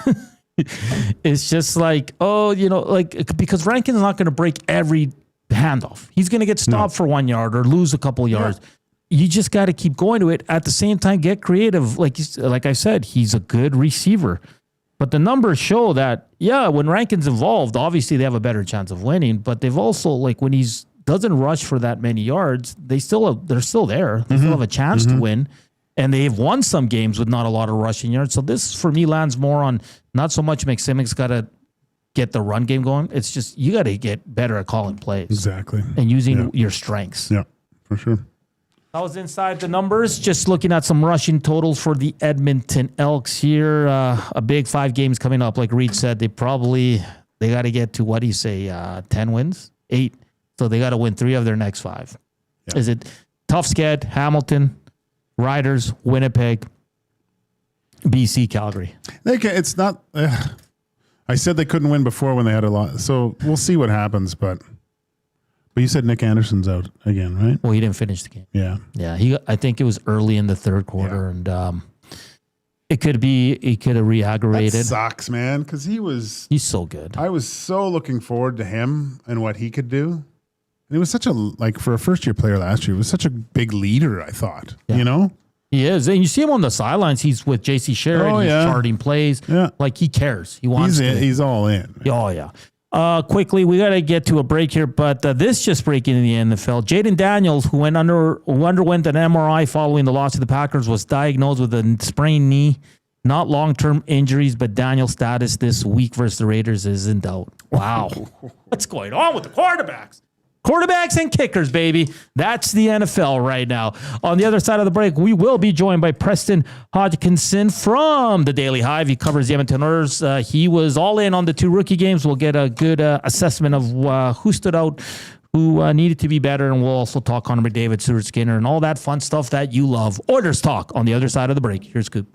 It's just like, because Rankin's not going to break every handoff. He's going to get stopped for 1 yard or lose a couple yards. You just got to keep going to it. At the same time, get creative. Like I said, he's a good receiver. But the numbers show that, when Rankin's involved, obviously they have a better chance of winning. But they've also, when he's doesn't rush for that many yards, they're still there. They still have a chance to win. And they've won some games with not a lot of rushing yards. So this, for me, lands more on not so much McSimick's got to get the run game going. It's just you got to get better at calling plays. Exactly. And using your strengths. Yeah, for sure. I was inside the numbers, just looking at some rushing totals for the Edmonton Elks here. A big 5 games coming up. Like Reid said, they got to get to, what do you say, 10 wins? 8. So they got to win 3 of their next 5. Yeah. Is it tough sked, Hamilton, Riders, Winnipeg, BC, Calgary? It's not... I said they couldn't win before when they had a lot. So we'll see what happens, but you said Nick Anderson's out again, right? Well, he didn't finish the game. Yeah. Yeah, I think it was early in the third quarter, and he could have re-aggravated. That sucks, man, because he's so good. I was so looking forward to him and what he could do. And he was such for a first-year player last year, he was such a big leader, I thought, you know? He is. And you see him on the sidelines. He's with J.C. Sherrod. He's charting plays. Yeah. Like, he cares. He wants to. He's all in. Oh, yeah. Quickly, we got to get to a break here, but this just breaking in the NFL. Jaden Daniels, who underwent an MRI following the loss to the Packers, was diagnosed with a sprained knee. Not long-term injuries, but Daniel's status this week versus the Raiders is in doubt. Wow. What's going on with the quarterbacks? Quarterbacks and kickers, baby. That's the NFL right now. On the other side of the break, we will be joined by Preston Hodgkinson from the Daily Hive. He covers the Edmonton Oilers. He was all in on the 2 rookie games. We'll get a good assessment of who stood out, who needed to be better, and we'll also talk Connor McDavid, Stuart Skinner, and all that fun stuff that you love. Oilers talk on the other side of the break. Here's Scoop.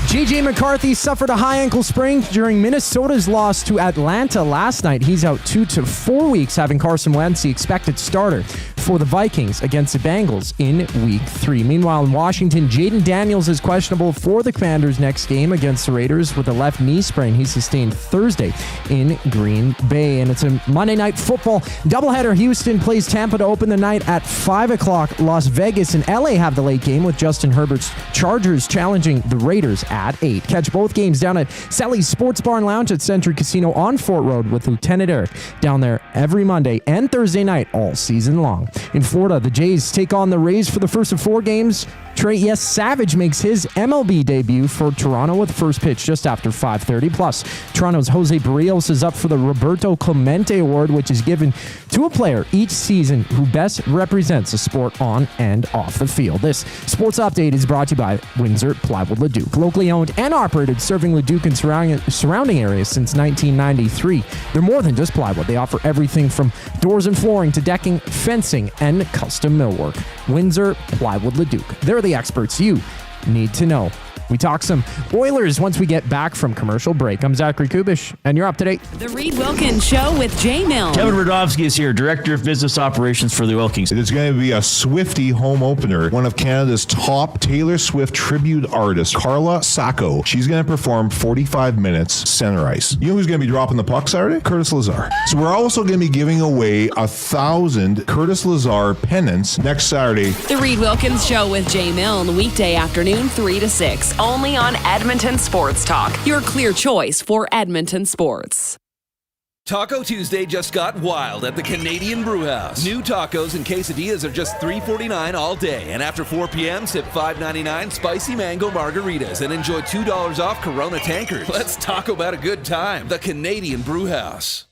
J.J. McCarthy suffered a high ankle sprain during Minnesota's loss to Atlanta last night. He's out 2 to 4 weeks, having Carson Wentz the expected starter for the Vikings against the Bengals in Week 3. Meanwhile, in Washington, Jaden Daniels is questionable for the Commanders' next game against the Raiders with a left knee sprain he sustained Thursday in Green Bay. And it's a Monday Night Football doubleheader. Houston plays Tampa to open the night at 5 o'clock. Las Vegas and LA have the late game with Justin Herbert's Chargers challenging the Raiders at 8. Catch both games down at Sally's Sports Bar and Lounge at Century Casino on Fort Road with Lieutenant Eric down there every Monday and Thursday night all season long. In Florida, the Jays take on the Rays for the first of 4 games Trey Savage makes his MLB debut for Toronto with first pitch just after 5:30. Plus, Toronto's Jose Barrios is up for the Roberto Clemente Award, which is given to a player each season who best represents a sport on and off the field. This sports update is brought to you by Windsor Plywood Leduc, locally owned and operated, serving Leduc and surrounding areas since 1993. They're more than just plywood. They offer everything from doors and flooring to decking, fencing, and custom millwork. Windsor Plywood Leduc. They're the experts you need to know. We talk some Oilers once we get back from commercial break. I'm Zachary Kubish, and you're up to date. The Reid Wilkins Show with Jay Milne. Kevin Radovsky is here, Director of Business Operations for the Wilkins. It's going to be a Swiftie home opener. One of Canada's top Taylor Swift tribute artists, Carla Sacco. She's going to perform 45 minutes center ice. You know who's going to be dropping the puck Saturday? Curtis Lazar. So we're also going to be giving away 1,000 Curtis Lazar pennants next Saturday. The Reid Wilkins Show with Jay Milne, weekday afternoon 3 to 6. Only on Edmonton Sports Talk, your clear choice for Edmonton sports. Taco Tuesday just got wild at the Canadian Brewhouse. New tacos and quesadillas are just $3.49 all day. And after 4 p.m., sip $5.99 spicy mango margaritas and enjoy $2 off Corona tankers. Let's talk about a good time. The Canadian Brewhouse.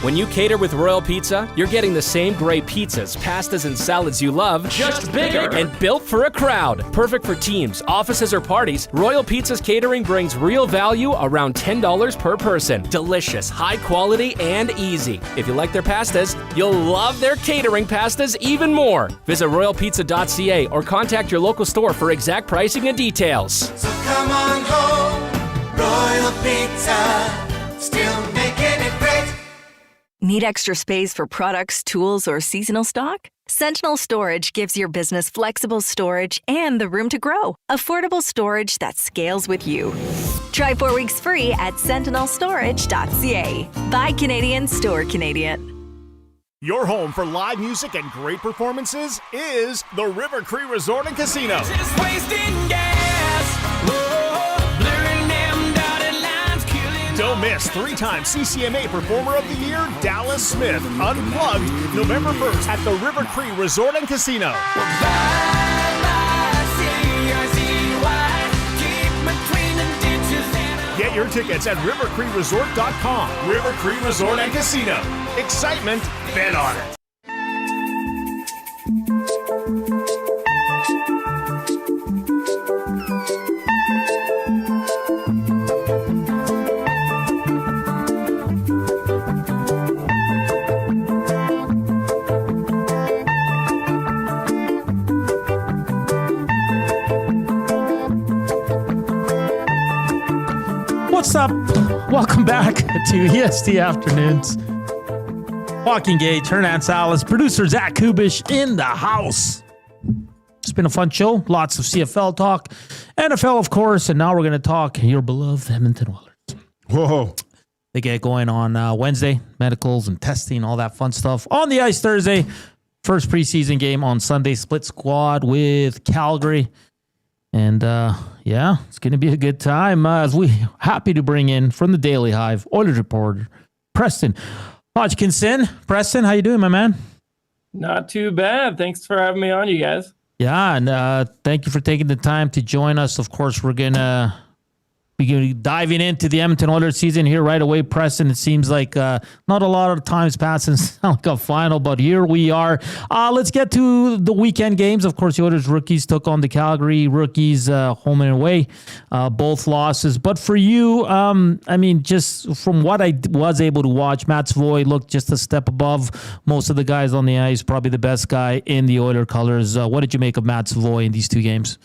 When you cater with Royal Pizza, you're getting the same great pizzas, pastas, and salads you love, just bigger and built for a crowd. Perfect for teams, offices, or parties, Royal Pizza's catering brings real value around $10 per person. Delicious, high quality, and easy. If you like their pastas, you'll love their catering pastas even more. Visit royalpizza.ca or contact your local store for exact pricing and details. So come on home, Royal Pizza, still making it great. Need extra space for products, tools, or seasonal stock? Sentinel Storage gives your business flexible storage and the room to grow. Affordable storage that scales with you. Try 4 weeks free at sentinelstorage.ca. Buy Canadian, store Canadian. Your home for live music and great performances is the River Cree Resort and Casino. Just wasting gas. Whoa, blurring them dotted lines, killing. Don't miss 3-time CCMA Performer of the Year, Dallas Smith, Unplugged, November 1st at the River Cree Resort and Casino. Get your tickets at rivercreeresort.com. River Cree Resort and Casino. Excitement, bet on it. What's up? Welcome back to EST Afternoons. Joaquin, Gage, Hernan, Salas, producer Zach Kubish in the house. It's been a fun show. Lots of CFL talk, NFL, of course, and now we're going to talk your beloved Edmonton Oilers. Whoa. They get going on Wednesday, medicals and testing, all that fun stuff. On the ice Thursday, first preseason game on Sunday, split squad with Calgary. And yeah, it's going to be a good time as we happy to bring in from the Daily Hive, Oilers reporter, Preston Hodgkinson. Preston, how you doing, my man? Not too bad. Thanks for having me on, you guys. Yeah, and thank you for taking the time to join us. Of course, we're going to be diving into the Edmonton Oilers season here right away, Preston. It seems like not a lot of time's passed since like a final, but here we are. Let's get to the weekend games. Of course, the Oilers rookies took on the Calgary rookies home and away, both losses. But for you, I mean, just from what I was able to watch, Matt Savoy looked just a step above most of the guys on the ice, probably the best guy in the Oilers colors. What did you make of Matt Savoy in these two games?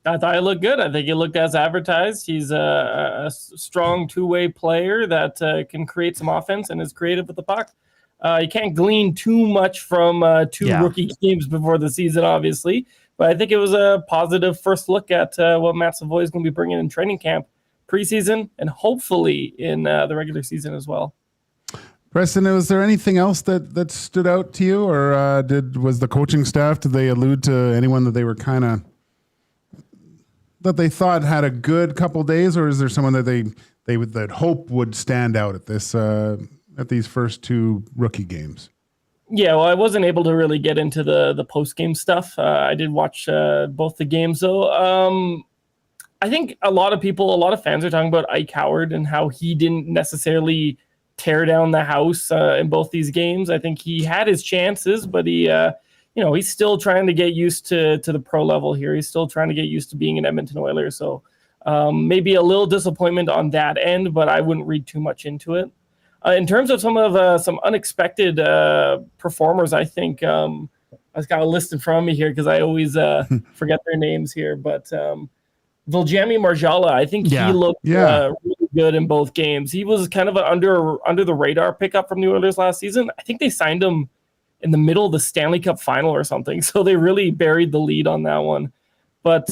I thought he looked good. I think he looked as advertised. He's a strong two-way player that can create some offense and is creative with the puck. You can't glean too much from two rookie games before the season, obviously. But I think it was a positive first look at what Matt Savoy is going to be bringing in training camp, preseason, and hopefully in the regular season as well. Preston, was there anything else that stood out to you, or was the coaching staff, did they allude to anyone that they were kind of that they thought had a good couple days, or is there someone that they would hope would stand out at this at these first two rookie games? Yeah, well, I wasn't able to really get into the post game stuff. I did watch both the games though. I think a lot of fans are talking about Ike Howard and how he didn't necessarily tear down the house in both these games. I think he had his chances, but he, he's still trying to get used to the pro level here. He's still trying to get used to being an Edmonton Oilers. So maybe a little disappointment on that end, but I wouldn't read too much into it. In terms of some unexpected performers, I think I've got a list in front of me here because I always forget their names here. But Viljami Marjala, I think he looked really good in both games. He was kind of an under the radar pickup from the Oilers last season. I think they signed him in the middle of the Stanley Cup final or something, so they really buried the lead on that one. But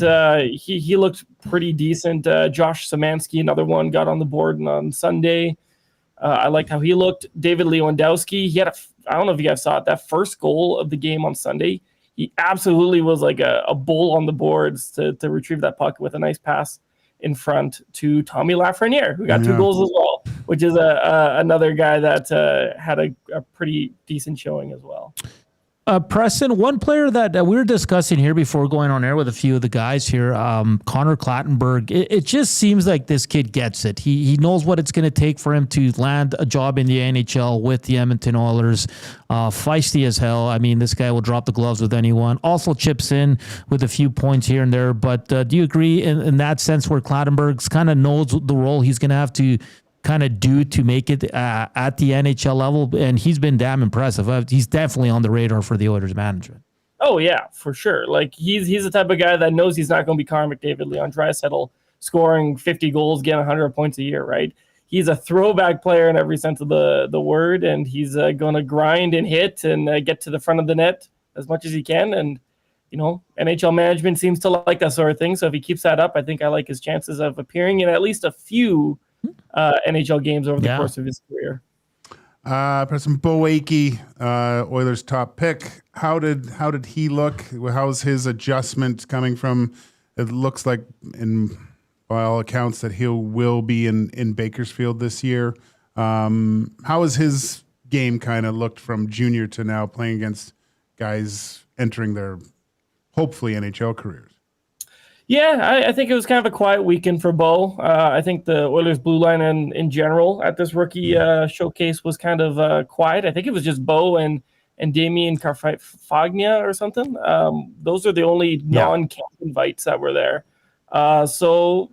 he looked pretty decent. Josh Szymanski, another one, got on the board on Sunday. I liked how he looked. David Lewandowski, he had I don't know if you guys saw it, that first goal of the game on Sunday. He absolutely was like a bull on the boards to retrieve that puck with a nice pass in front to Tommy Lafreniere, who got 2 goals as well, which is another guy that had a pretty decent showing as well. Preston, one player that we were discussing here before going on air with a few of the guys here, Connor Clattenburg, it just seems like this kid gets it. He knows what it's going to take for him to land a job in the NHL with the Edmonton Oilers. Feisty as hell. I mean, this guy will drop the gloves with anyone. Also chips in with a few points here and there. But do you agree in that sense where Clattenburg kind of knows the role he's going to have to kind of do to make it at the NHL level? And he's been damn impressive. He's definitely on the radar for the Oilers management. Oh yeah, for sure. Like he's the type of guy that knows he's not going to be Connor McDavid, Leon Draisaitl, scoring 50 goals, getting 100 points a year, right? He's a throwback player in every sense of the word, and he's going to grind and hit and get to the front of the net as much as he can. And NHL management seems to like that sort of thing. So if he keeps that up, I think I like his chances of appearing in at least a few NHL games over the course of his career. Preston Boakey, Oilers' top pick. How did he look? How's his adjustment coming from? It looks like, by all accounts, that he will be in Bakersfield this year. How has his game kind of looked from junior to now, playing against guys entering their hopefully NHL careers? Yeah, I think it was kind of a quiet weekend for Bo. I think the Oilers' blue line in general at this rookie showcase was kind of quiet. I think it was just Bo and Damien Carfagna or something. Those are the only non-camp invites that were there. So,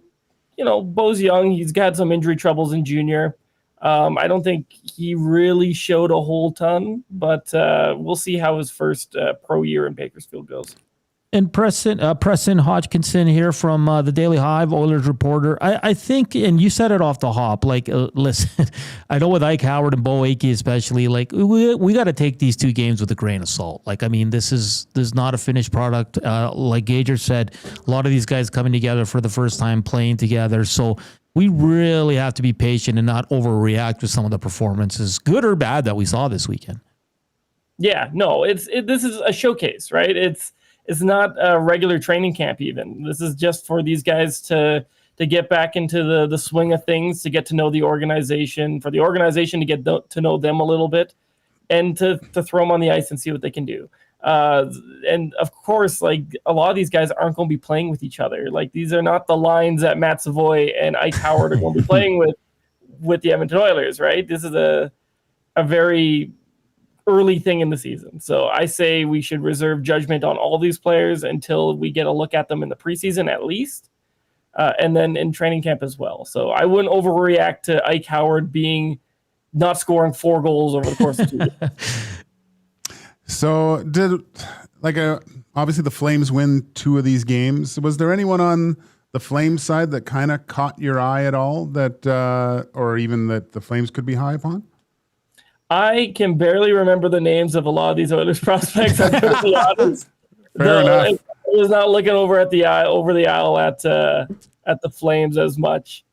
Bo's young. He's got some injury troubles in junior. I don't think he really showed a whole ton, but we'll see how his first pro year in Bakersfield goes. And Preston Hodgkinson here from the Daily Hive, Oilers reporter. I think, and you said it off the hop, like, listen, I know with Ike Howard and Bo Akey especially, like, we got to take these 2 games with a grain of salt. Like, I mean, this is not a finished product. Like Gage said, a lot of these guys coming together for the first time, playing together. So we really have to be patient and not overreact to some of the performances, good or bad, that we saw this weekend. Yeah, no, this is a showcase, right? It's not a regular training camp even. This is just for these guys to get back into the swing of things, to get to know the organization, for the organization to get to know them a little bit, and to throw them on the ice and see what they can do. And of course, like, a lot of these guys aren't going to be playing with each other. Like, these are not the lines that Matt Savoy and Ike Howard are going to be playing with the Edmonton Oilers, right? This is a very early thing in the season. So I say we should reserve judgment on all these players until we get a look at them in the preseason at least, and then in training camp as well. So I wouldn't overreact to Ike Howard not scoring 4 goals over the course of 2 years. So obviously the Flames win 2 of these games. Was there anyone on the Flames side that kind of caught your eye at all, that or even that the Flames could be high upon? I can barely remember the names of a lot of these Oilers prospects. I'm going to be honest. Fair enough. I was not looking over the aisle at the Flames as much.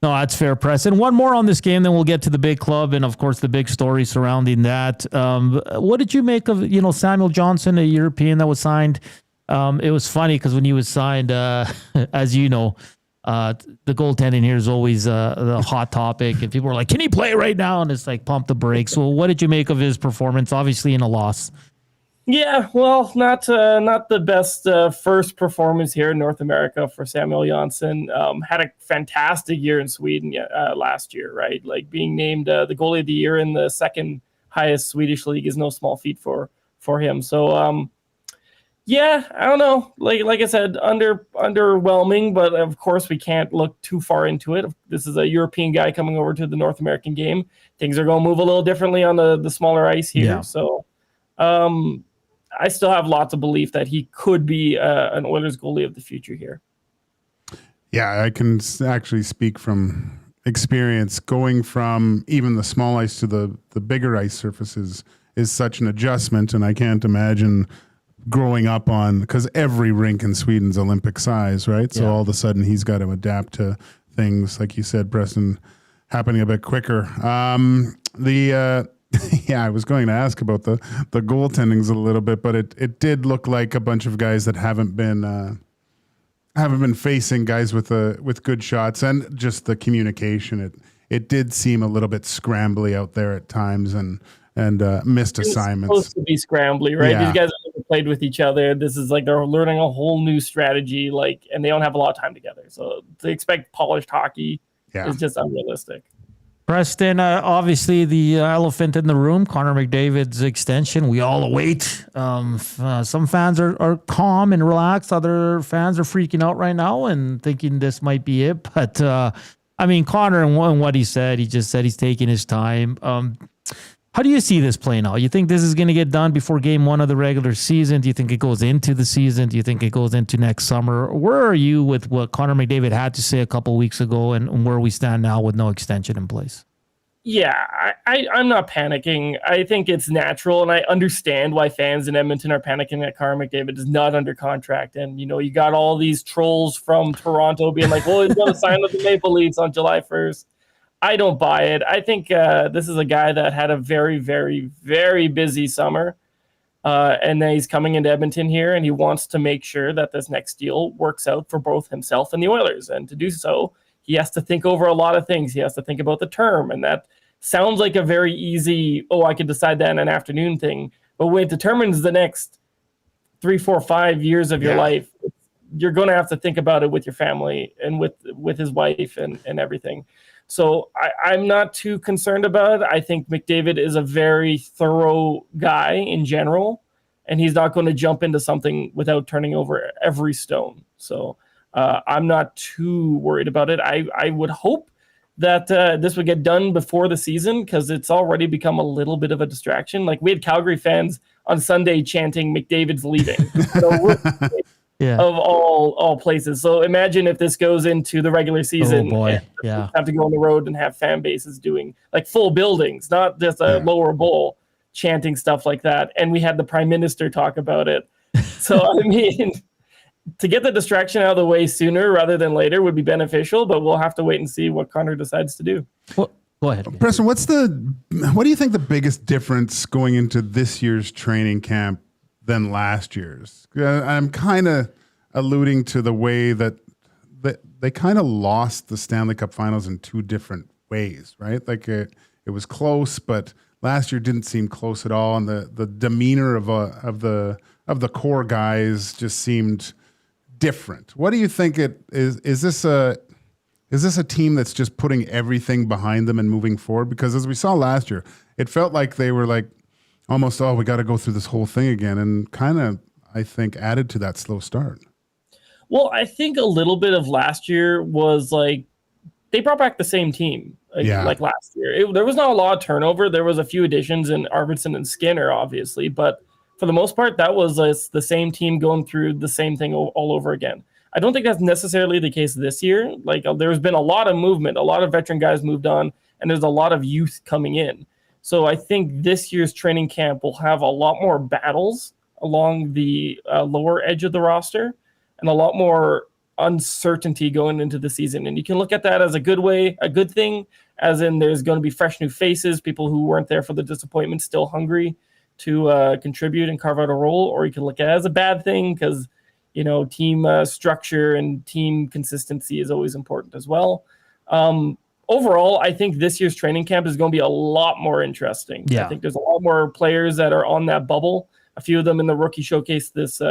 No, that's fair, Preston. One more on this game, then we'll get to the big club and, of course, the big story surrounding that. What did you make of Samuel Johnson, a European that was signed? It was funny because when he was signed, as you know, The goaltending here is always the hot topic, and people are like, "Can he play right now?" And it's like, pump the brakes. So, what did you make of his performance? Obviously, in a loss. Yeah, well, not the best first performance here in North America for Samuel Jansson. Had a fantastic year in Sweden last year, right? Like being named the goalie of the year in the second highest Swedish league is no small feat for him. So, yeah, I don't know. Like I said, underwhelming, but of course we can't look too far into it. This is a European guy coming over to the North American game. Things are going to move a little differently on the smaller ice here. Yeah. So, I still have lots of belief that he could be an Oilers goalie of the future here. Yeah, I can actually speak from experience. Going from even the small ice to the bigger ice surfaces is such an adjustment, and I can't imagine growing up on, because every rink in Sweden's Olympic size, right? So all of a sudden he's got to adapt to things, like you said, Preston, happening a bit quicker. Yeah, I was going to ask about the goaltendings a little bit, but it did look like a bunch of guys that haven't been facing guys with good shots, and just the communication. It did seem a little bit scrambly out there at times, and missed assignments. It's supposed to be scrambly, right? Yeah. These guys have never played with each other. This is like they're learning a whole new strategy, and they don't have a lot of time together. So to expect polished hockey is just unrealistic. Preston, obviously the elephant in the room, Connor McDavid's extension. We all await. Some fans are calm and relaxed. Other fans are freaking out right now and thinking this might be it. But, Connor, and what he said, he just said he's taking his time. How do you see this playing out? You think this is going to get done before game one of the regular season? Do you think it goes into the season? Do you think it goes into next summer? Where are you with what Connor McDavid had to say a couple of weeks ago and where we stand now with no extension in place? Yeah, I'm not panicking. I think it's natural, and I understand why fans in Edmonton are panicking that Connor McDavid is not under contract. And, you got all these trolls from Toronto being like, well, he's going to sign with the Maple Leafs on July 1st. I don't buy it. I think this is a guy that had a very, very, very busy summer. And then he's coming into Edmonton here, and he wants to make sure that this next deal works out for both himself and the Oilers. And to do so, he has to think over a lot of things. He has to think about the term, and that sounds like a very easy, I could decide that in an afternoon thing. But when it determines the next 3, 4, 5 years of your life, you're going to have to think about it with your family and with his wife and everything. So I'm not too concerned about it. I think McDavid is a very thorough guy in general, and he's not going to jump into something without turning over every stone. So I'm not too worried about it. I would hope that this would get done before the season, because it's already become a little bit of a distraction. Like, we had Calgary fans on Sunday chanting McDavid's leaving. Of all places. So imagine if this goes into the regular season. Oh boy, and have to go on the road and have fan bases doing like full buildings, not just a lower bowl, chanting stuff like that. And we had the Prime Minister talk about it. So to get the distraction out of the way sooner rather than later would be beneficial, but we'll have to wait and see what Connor decides to do. Well, go ahead, Preston. What do you think the biggest difference going into this year's training camp than last year's? I'm kind of alluding to the way that they kind of lost the Stanley Cup Finals in two different ways, right? Like it was close, but last year didn't seem close at all, and the demeanor of the core guys just seemed different. What do you think it is? Is this a team that's just putting everything behind them and moving forward? Because as we saw last year, it felt like they were like almost, we got to go through this whole thing again, and kind of, I think, added to that slow start. Well, I think a little bit of last year was like they brought back the same team like last year. There was not a lot of turnover. There was a few additions in Arvidsson and Skinner, obviously, but for the most part, that was the same team going through the same thing all over again. I don't think that's necessarily the case this year. Like, there's been a lot of movement. A lot of veteran guys moved on, and there's a lot of youth coming in. So I think this year's training camp will have a lot more battles along the lower edge of the roster and a lot more uncertainty going into the season. And you can look at that as a good thing, as in there's going to be fresh new faces, people who weren't there for the disappointment, still hungry to contribute and carve out a role. Or you can look at it as a bad thing because, team structure and team consistency is always important as well. Overall, I think this year's training camp is going to be a lot more interesting. Yeah. I think there's a lot more players that are on that bubble. A few of them in the rookie showcase this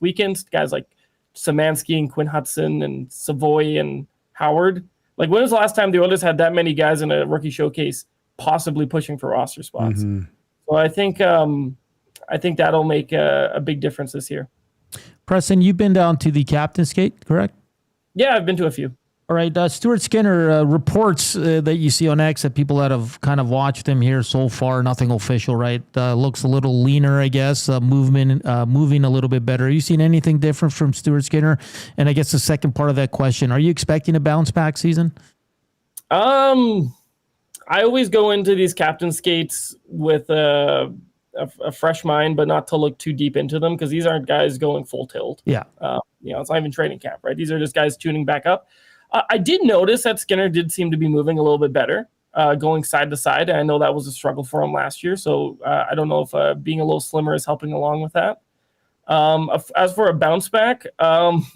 weekend. Guys like Szymanski and Quinn Hudson and Savoy and Howard. Like, when was the last time the Oilers had that many guys in a rookie showcase possibly pushing for roster spots? Mm-hmm. So I think that'll make a big difference this year. Preston, you've been down to the captain's gate, correct? Yeah, I've been to a few. All right. Stuart Skinner reports that you see on X that people that have kind of watched him here so far, nothing official, right? Looks a little leaner, I guess, moving a little bit better. Are you seeing anything different from Stuart Skinner? And I guess the second part of that question, are you expecting a bounce back season? I always go into these captain skates with a fresh mind, but not to look too deep into them, because these aren't guys going full tilt. Yeah. It's not even training camp, right? These are just guys tuning back up. I did notice that Skinner did seem to be moving a little bit better, going side to side. I know that was a struggle for him last year, so I don't know if being a little slimmer is helping along with that. As for a bounce back,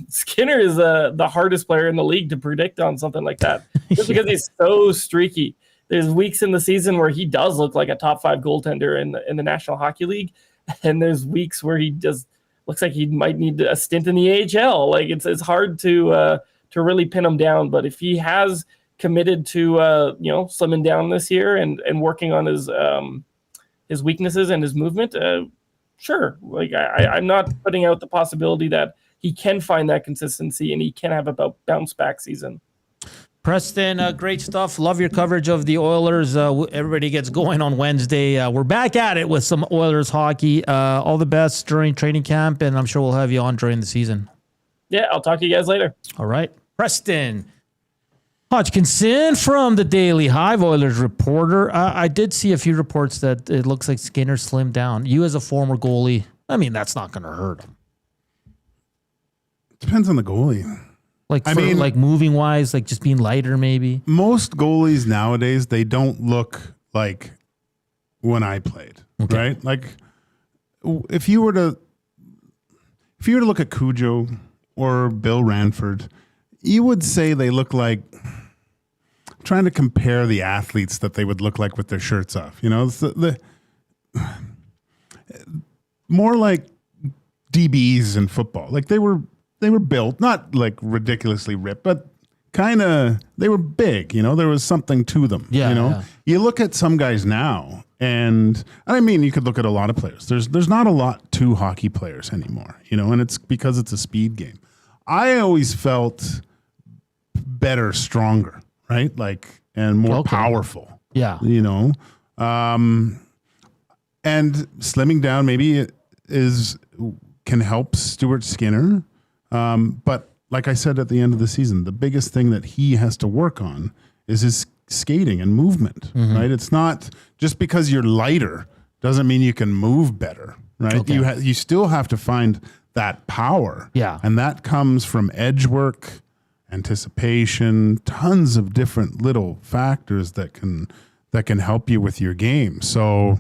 Skinner is the hardest player in the league to predict on something like that, just because he's so streaky. There's weeks in the season where he does look like a top 5 goaltender in the National Hockey League, and there's weeks where he just looks like he might need a stint in the AHL. Like, it's hard to really pin him down. But if he has committed to slimming down this year and working on his weaknesses and his movement, sure. Like, I'm not putting out the possibility that he can find that consistency and he can have a bounce back season. Preston, great stuff. Love your coverage of the Oilers. Everybody gets going on Wednesday. We're back at it with some Oilers hockey. All the best during training camp, and I'm sure we'll have you on during the season. Yeah, I'll talk to you guys later. All right. Preston Hodgkinson from the Daily Hive, Oilers reporter. I did see a few reports that it looks like Skinner slimmed down. You as a former goalie, I mean, that's not going to hurt him. Depends on the goalie. Like moving wise, like just being lighter maybe. Most goalies nowadays, they don't look like when I played, right? Like, if you were to look at Cujo or Bill Ranford, you would say they look like, trying to compare the athletes that they would look like with their shirts off. More like DBs in football. Like, they were built, not like ridiculously ripped, but kind of, they were big, there was something to them. Yeah. You look at some guys now, and I mean, you could look at a lot of players. There's not a lot to hockey players anymore, and it's because it's a speed game. I always felt better, stronger, right? Like, and more powerful. Yeah. And slimming down maybe can help Stuart Skinner. But like I said at the end of the season, the biggest thing that he has to work on is his skating and movement, right? It's not just because you're lighter doesn't mean you can move better, right? Okay. You still have to find that power. Yeah. And that comes from edge work, anticipation, tons of different little factors that can help you with your game. So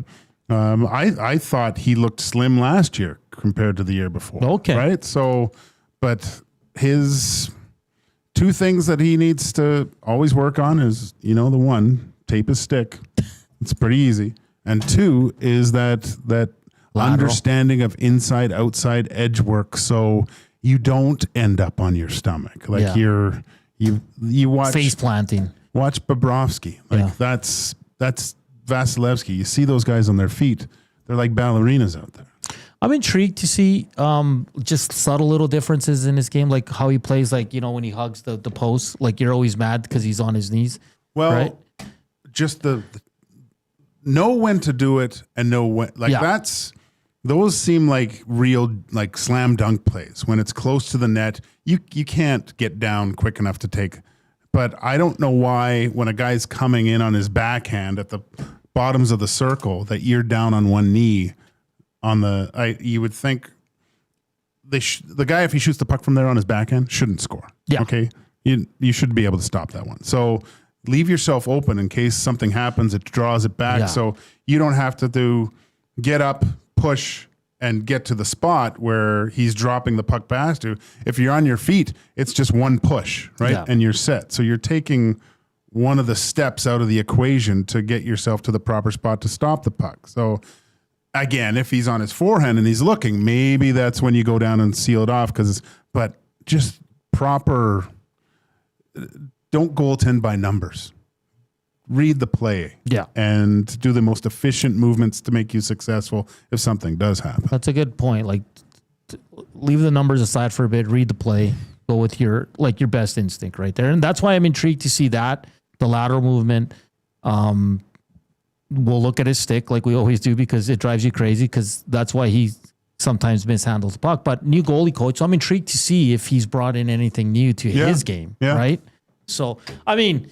I thought he looked slim last year compared to the year before. Okay. Right? So, but his two things that he needs to always work on is, the one, tape his stick. It's pretty easy. And two is that Lateral. Understanding of inside, outside edge work, so you don't end up on your stomach. Like you watch face planting. Watch Bobrovsky. Like that's Vasilevsky. You see those guys on their feet. They're like ballerinas out there. I'm intrigued to see just subtle little differences in his game, like how he plays, like, when he hugs the post, like you're always mad because he's on his knees. Well, right? Just the know when to do it and know when, those seem like real, like slam dunk plays. When it's close to the net, you can't get down quick enough to take. But I don't know why when a guy's coming in on his backhand at the bottoms of the circle that you're down on one knee on you would think the guy, if he shoots the puck from there on his backhand, shouldn't score. Yeah. Okay. You should be able to stop that one. So leave yourself open in case something happens. It draws it back. Yeah. So you don't have to get up, push, and get to the spot where he's dropping the puck past you. If you're on your feet, it's just one push, right? Yeah. And you're set. So you're taking one of the steps out of the equation to get yourself to the proper spot to stop the puck. So again, if he's on his forehand and he's looking, maybe that's when you go down and seal it off. But just proper, don't goaltend by numbers. Read the play, and do the most efficient movements to make you successful if something does happen. That's a good point. Like, leave the numbers aside for a bit. Read the play. Go with your best instinct right there, and that's why I'm intrigued to see that the lateral movement. We'll look at his stick like we always do because it drives you crazy. Because that's why he sometimes mishandles the puck. But new goalie coach, so I'm intrigued to see if he's brought in anything new to his game. Yeah. Right. So I mean.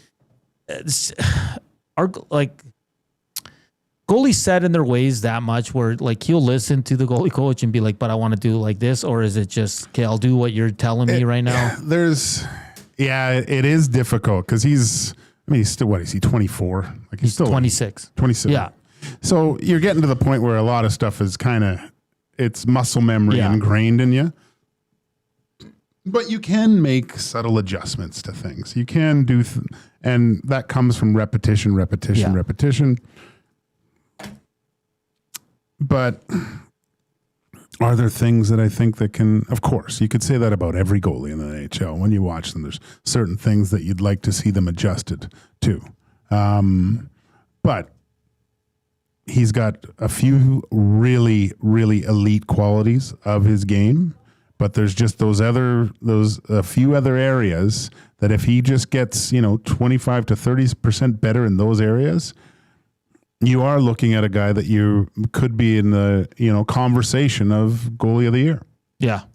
Goalies set in their ways that much where like he'll listen to the goalie coach and be like, but I want to do it like this, or is it just okay, I'll do what you're telling me right now? It is difficult because he's still, what is he, 24? Like he's still 26. 26. Yeah. So you're getting to the point where a lot of stuff is it's muscle memory ingrained in you. But you can make subtle adjustments to things. You can do, and that comes from repetition. But are there things that I think that can, of course, you could say that about every goalie in the NHL. When you watch them, there's certain things that you'd like to see them adjusted to. But he's got a few really, really elite qualities of his game. But there's just a few other areas that if he just gets, 25 to 30% better in those areas, you are looking at a guy that you could be in the, conversation of goalie of the year. Yeah.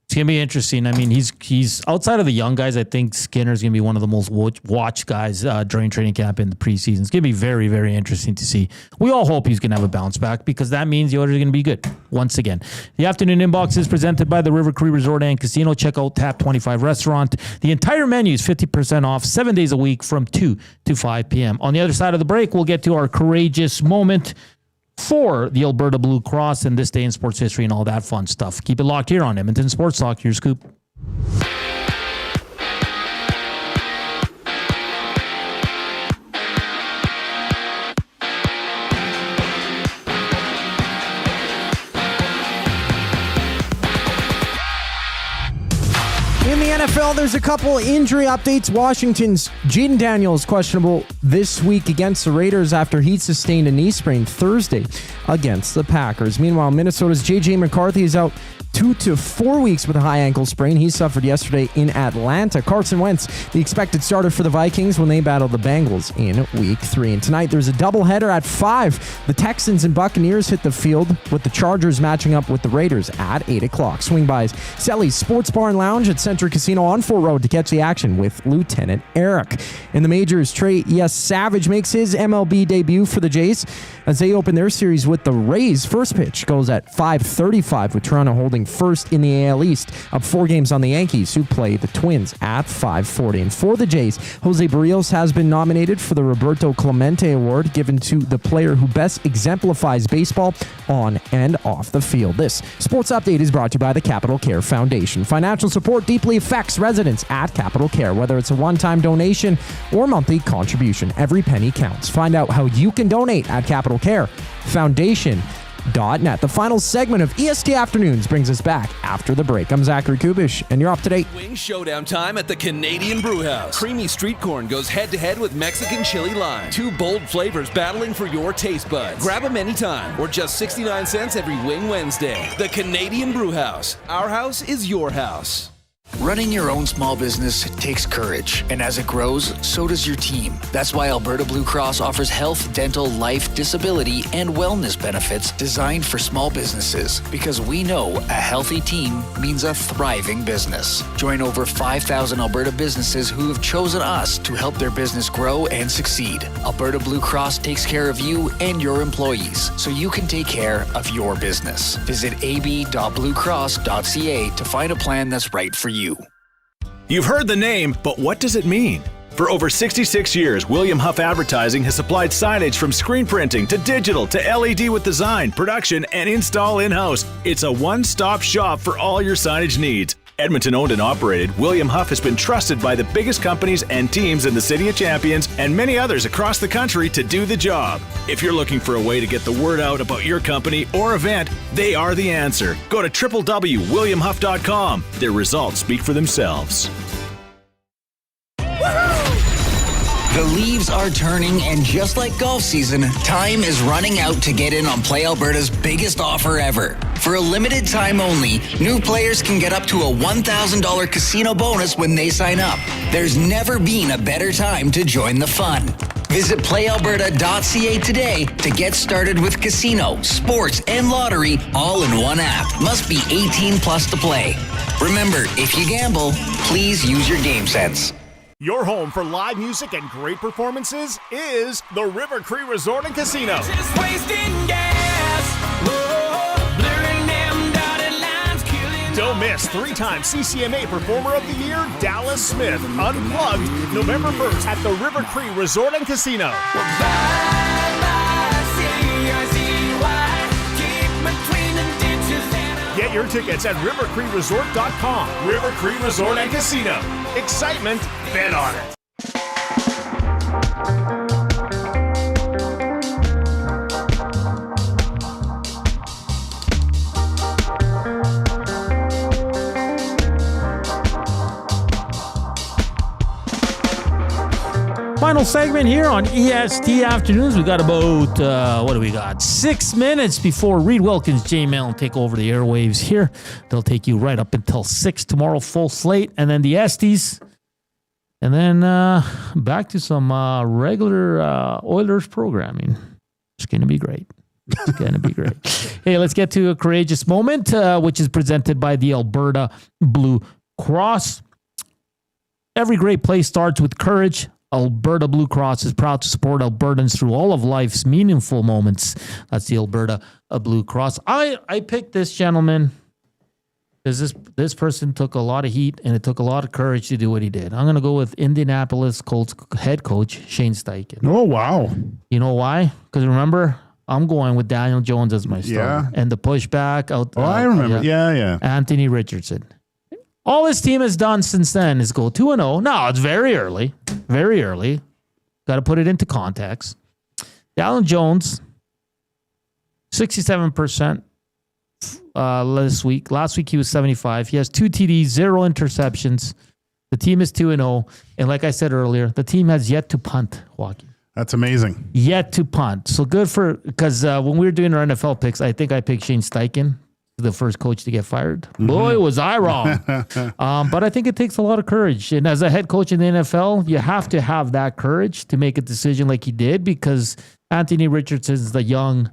It's going to be interesting. I mean, he's outside of the young guys. I think Skinner's going to be one of the most watched guys during training camp in the preseason. It's going to be very, very interesting to see. We all hope he's going to have a bounce back because that means the Oilers are going to be good once again. The afternoon inbox is presented by the River Cree Resort and Casino. Check out Tap 25 Restaurant. The entire menu is 50% off 7 days a week from 2 to 5 p.m. On the other side of the break, we'll get to our courageous moment for the Alberta Blue Cross and this day in sports history and all that fun stuff. Keep it locked here on Edmonton Sports Talk. Your scoop. In the NFL, there's a couple injury updates. Washington's Jaden Daniels questionable this week against the Raiders after he sustained a knee sprain Thursday against the Packers. Meanwhile, Minnesota's J.J. McCarthy is out 2 to 4 weeks with a high ankle sprain he suffered yesterday in Atlanta. Carson Wentz, the expected starter for the Vikings when they battle the Bengals in Week 3. And tonight there's a doubleheader at 5. The Texans and Buccaneers hit the field with the Chargers matching up with the Raiders at 8 o'clock. Swing by Selly's Sports Bar and Lounge at Century Casino on Fort Road to catch the action with Lieutenant Eric. In the majors, Trey Savage makes his MLB debut for the Jays as they open their series with the Rays. First pitch goes at 5:35 with Toronto holding first in the AL East, up 4 games on the Yankees, who play the Twins at 5:40. And for the Jays, Jose Barrios has been nominated for the Roberto Clemente Award, given to the player who best exemplifies baseball on and off the field. This sports update is brought to you by the Capital Care Foundation. Financial support deeply affects residents at Capital Care, whether it's a one-time donation or monthly contribution. Every penny counts. Find out how you can donate at Capital Care Foundation.net. The final segment of EST Afternoons brings us back after the break. I'm Zachary Kubish, and you're up to date. Wing showdown time at the Canadian Brewhouse. Creamy street corn goes head-to-head with Mexican chili lime. 2 bold flavors battling for your taste buds. Grab them anytime, or just 69 cents every Wing Wednesday. The Canadian Brewhouse. Our house is your house. Running your own small business takes courage, and as it grows, so does your team. That's why Alberta Blue Cross offers health, dental, life, disability, and wellness benefits designed for small businesses, because we know a healthy team means a thriving business. Join over 5,000 Alberta businesses who have chosen us to help their business grow and succeed. Alberta Blue Cross takes care of you and your employees, so you can take care of your business. Visit ab.bluecross.ca to find a plan that's right for you. You've heard the name, but what does it mean? For over 66 years, William Huff Advertising has supplied signage from screen printing to digital to LED with design, production, and install in-house. It's a one-stop shop for all your signage needs. Edmonton owned and operated, William Huff has been trusted by the biggest companies and teams in the City of Champions and many others across the country to do the job. If you're looking for a way to get the word out about your company or event, they are the answer. Go to www.williamhuff.com. Their results speak for themselves. The leaves are turning, and just like golf season, time is running out to get in on Play Alberta's biggest offer ever. For a limited time only, new players can get up to a $1,000 casino bonus when they sign up. There's never been a better time to join the fun. Visit playalberta.ca today to get started with casino, sports, and lottery all in one app. Must be 18 plus to play. Remember, if you gamble, please use your game sense. Your home for live music and great performances is the River Cree Resort and Casino. Just wasting gas. Whoa, blurring them dotted lines, killing. Don't miss 3-time CCMA Performer of the Year, Dallas Smith, Unplugged, November 1st at the River Cree Resort and Casino. Get your tickets at rivercreeresort.com. River Cree Resort and Casino. Excitement, bet on it. Final segment here on EST Afternoons. We got about, 6 minutes before Reid Wilkins, J-Mail, will take over the airwaves here. They'll take you right up until 6 tomorrow, full slate. And then the Esties. And then back to some regular Oilers programming. It's going to be great. It's going to be great. Hey, let's get to a courageous moment, which is presented by the Alberta Blue Cross. Every great play starts with courage. Alberta Blue Cross is proud to support Albertans through all of life's meaningful moments. That's the Alberta Blue Cross. I picked this gentleman because this person took a lot of heat and it took a lot of courage to do what he did. I'm going to go with Indianapolis Colts head coach Shane Steichen. Oh, wow. You know why? Because remember, I'm going with Daniel Jones as my starter. Yeah. And the pushback out. I remember. Yeah. Anthony Richardson. All his team has done since then is go 2-0. No, it's very early. Very early. Got to put it into context. Daniel Jones, 67% this week. Last week he was 75. He has 2 TDs, 0 interceptions. The team is 2-0. And like I said earlier, the team has yet to punt, Joaquin. That's amazing. Yet to punt. So good for, because when we were doing our NFL picks, I think I picked Shane Steichen, the first coach to get fired. Boy, was I wrong. But I think it takes a lot of courage. And as a head coach in the NFL, you have to have that courage to make a decision like he did, because Anthony Richardson is the young,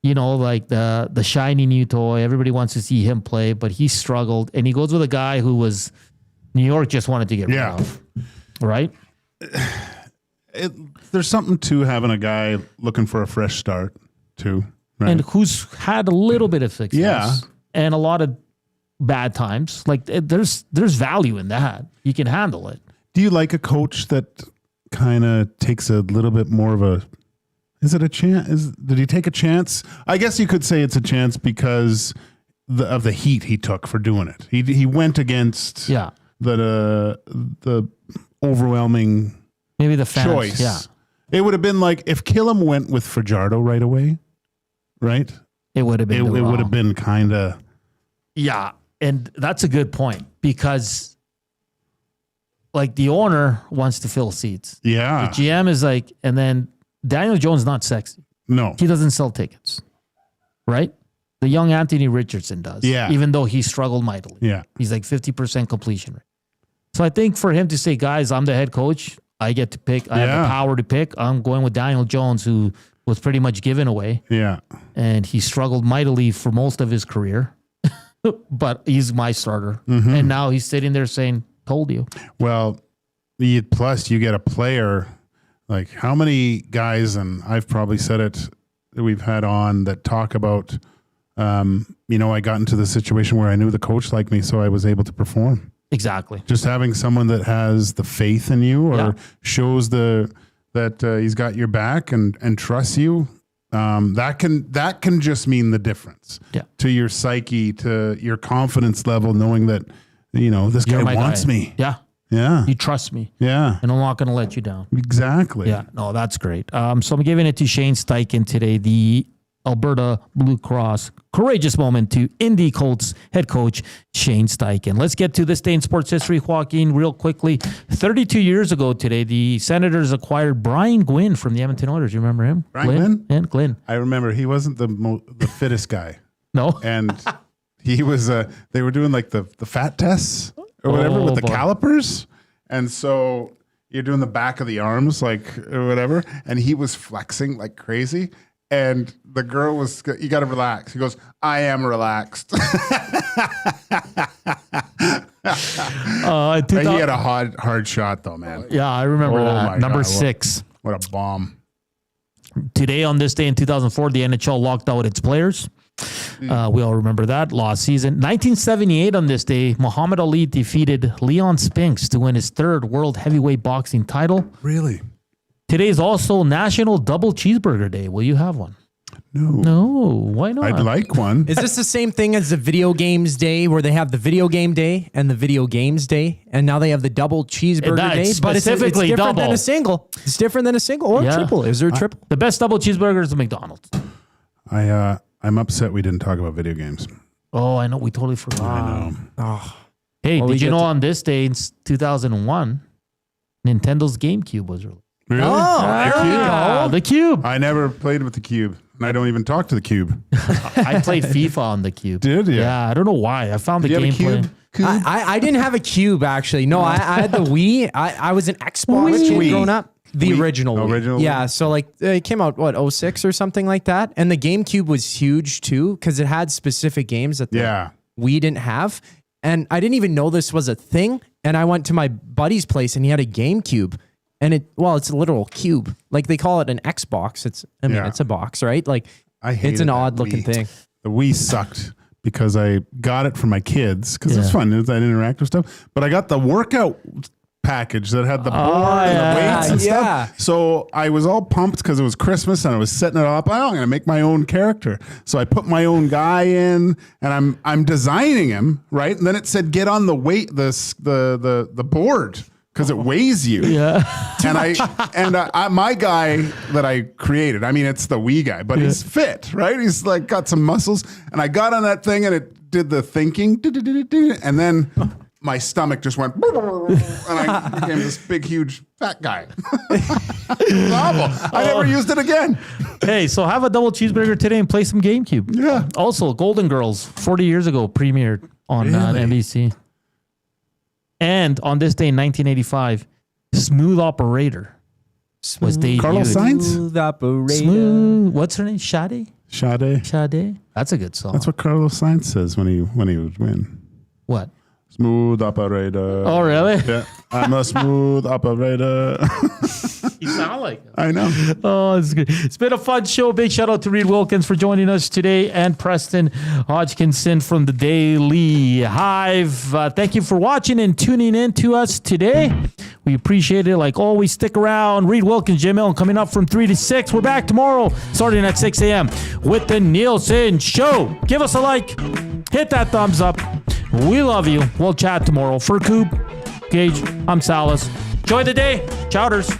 like the shiny new toy. Everybody wants to see him play, but he struggled. And he goes with a guy who was New York just wanted to get rid of. Right? There's something to having a guy looking for a fresh start, too. Right. And who's had a little bit of success and a lot of bad times. Like there's value in that. You can handle it. Do you like a coach that kind of takes a little bit more of a, is it a chance? Did he take a chance? I guess you could say it's a chance because of the heat he took for doing it. He went against the overwhelming maybe the fans, choice. Yeah. It would have been like if Killam went with Fajardo right away. Right? It would have been. It would have been kind of. Yeah. And that's a good point because, like, the owner wants to fill seats. Yeah. The GM is like, and then Daniel Jones not sexy. No. He doesn't sell tickets. Right? The young Anthony Richardson does. Yeah. Even though he struggled mightily. Yeah. He's like 50% completion rate. So I think for him to say, guys, I'm the head coach. I get to pick. I have the power to pick. I'm going with Daniel Jones, who was pretty much given away. Yeah. And he struggled mightily for most of his career. But he's my starter. Mm-hmm. And now he's sitting there saying, told you. Well, plus you get a player, like how many guys, and I've probably said it, that we've had on that talk about, I got into the situation where I knew the coach liked me, so I was able to perform. Exactly. Just having someone that has the faith in you or shows that he's got your back and trusts you. That can just mean the difference to your psyche, to your confidence level, knowing that, this guy wants me. Yeah. Yeah. He trusts me. Yeah. And I'm not going to let you down. Exactly. Yeah. No, that's great. So I'm giving it to Shane Steichen today, the Alberta Blue Cross courageous moment to Indy Colts head coach Shane Steichen. Let's get to this day in sports history, Joaquin, real quickly. 32 years ago today, the Senators acquired Brian Gwynn from the Edmonton Oilers. You remember him? Brian Gwynn? Glynn. I remember he wasn't the fittest guy. No. And he was, they were doing like the fat tests or whatever with the calipers. And so you're doing the back of the arms, like, or whatever. And he was flexing like crazy. And the girl was, you got to relax. He goes, I am relaxed. And he had a hard shot, though, man. Yeah, I remember that. Number 6. What a bomb. Today, on this day in 2004, the NHL locked out its players. We all remember that lost season. 1978, on this day, Muhammad Ali defeated Leon Spinks to win his 3rd World Heavyweight Boxing title. Really? Today is also National Double Cheeseburger Day. Will you have one? No, why not? I'd like one. Is this the same thing as the video games day where they have the video game day and the video games day, and now they have the double cheeseburger day? But it's different than a single. It's different than a single or a triple. Is there a triple? The best double cheeseburger is at McDonald's. I'm upset we didn't talk about video games. Oh, I know. We totally forgot. I know. Oh. Hey, did you know on this day in 2001, Nintendo's GameCube was released? Really? Oh, there you go. The Cube. I never played with the Cube, and I don't even talk to the Cube. I played FIFA on the Cube. Did you? Yeah, I don't know why. I found the gameplay. I didn't have a Cube, actually. No, I had the Wii. I was an Xbox kid growing up. The original Wii. Yeah, so like it came out, 06 or something like that? And the GameCube was huge too, because it had specific games that the Wii didn't have. And I didn't even know this was a thing. And I went to my buddy's place and he had a GameCube. And it's a literal cube. Like they call it an Xbox. It's a box, right? Like it's an odd looking thing. The Wii sucked because I got it for my kids because it's fun. It's that interactive stuff. But I got the workout package that had the board and the weights and stuff. So I was all pumped because it was Christmas and I was setting it up. I'm going to make my own character. So I put my own guy in and I'm designing him, right? And then it said get on the the board. Because it weighs you. Yeah. And my guy that I created, I mean, it's the Wii guy, but he's fit, right? He's like got some muscles. And I got on that thing and it did the thinking. And then my stomach just went. And I became this big, huge, fat guy. It was awful. I never used it again. Hey, so have a double cheeseburger today and play some GameCube. Yeah. Also, Golden Girls, 40 years ago, premiered on NBC. And on this day in 1985, Smooth Operator was debuted. Carlos Sainz? Smooth Operator. Smooth. What's her name? Sade? Sade. That's a good song. That's what Carlos Sainz says when he would win. What? Smooth operator. Oh, really? Yeah. I'm a smooth operator. You sound like him. I know. Oh, it's good. It's been a fun show. Big shout out to Reid Wilkins for joining us today and Preston Hodgkinson from the Daily Hive. Thank you for watching and tuning in to us today. We appreciate it. Like always, stick around. Reid Wilkins, Jim Milne coming up from 3 to 6. We're back tomorrow starting at 6 a.m. with the Nielsen Show. Give us a like. Hit that thumbs up. We love you. We'll chat tomorrow. For Coop, Gage, I'm Salas. Enjoy the day. Chowders.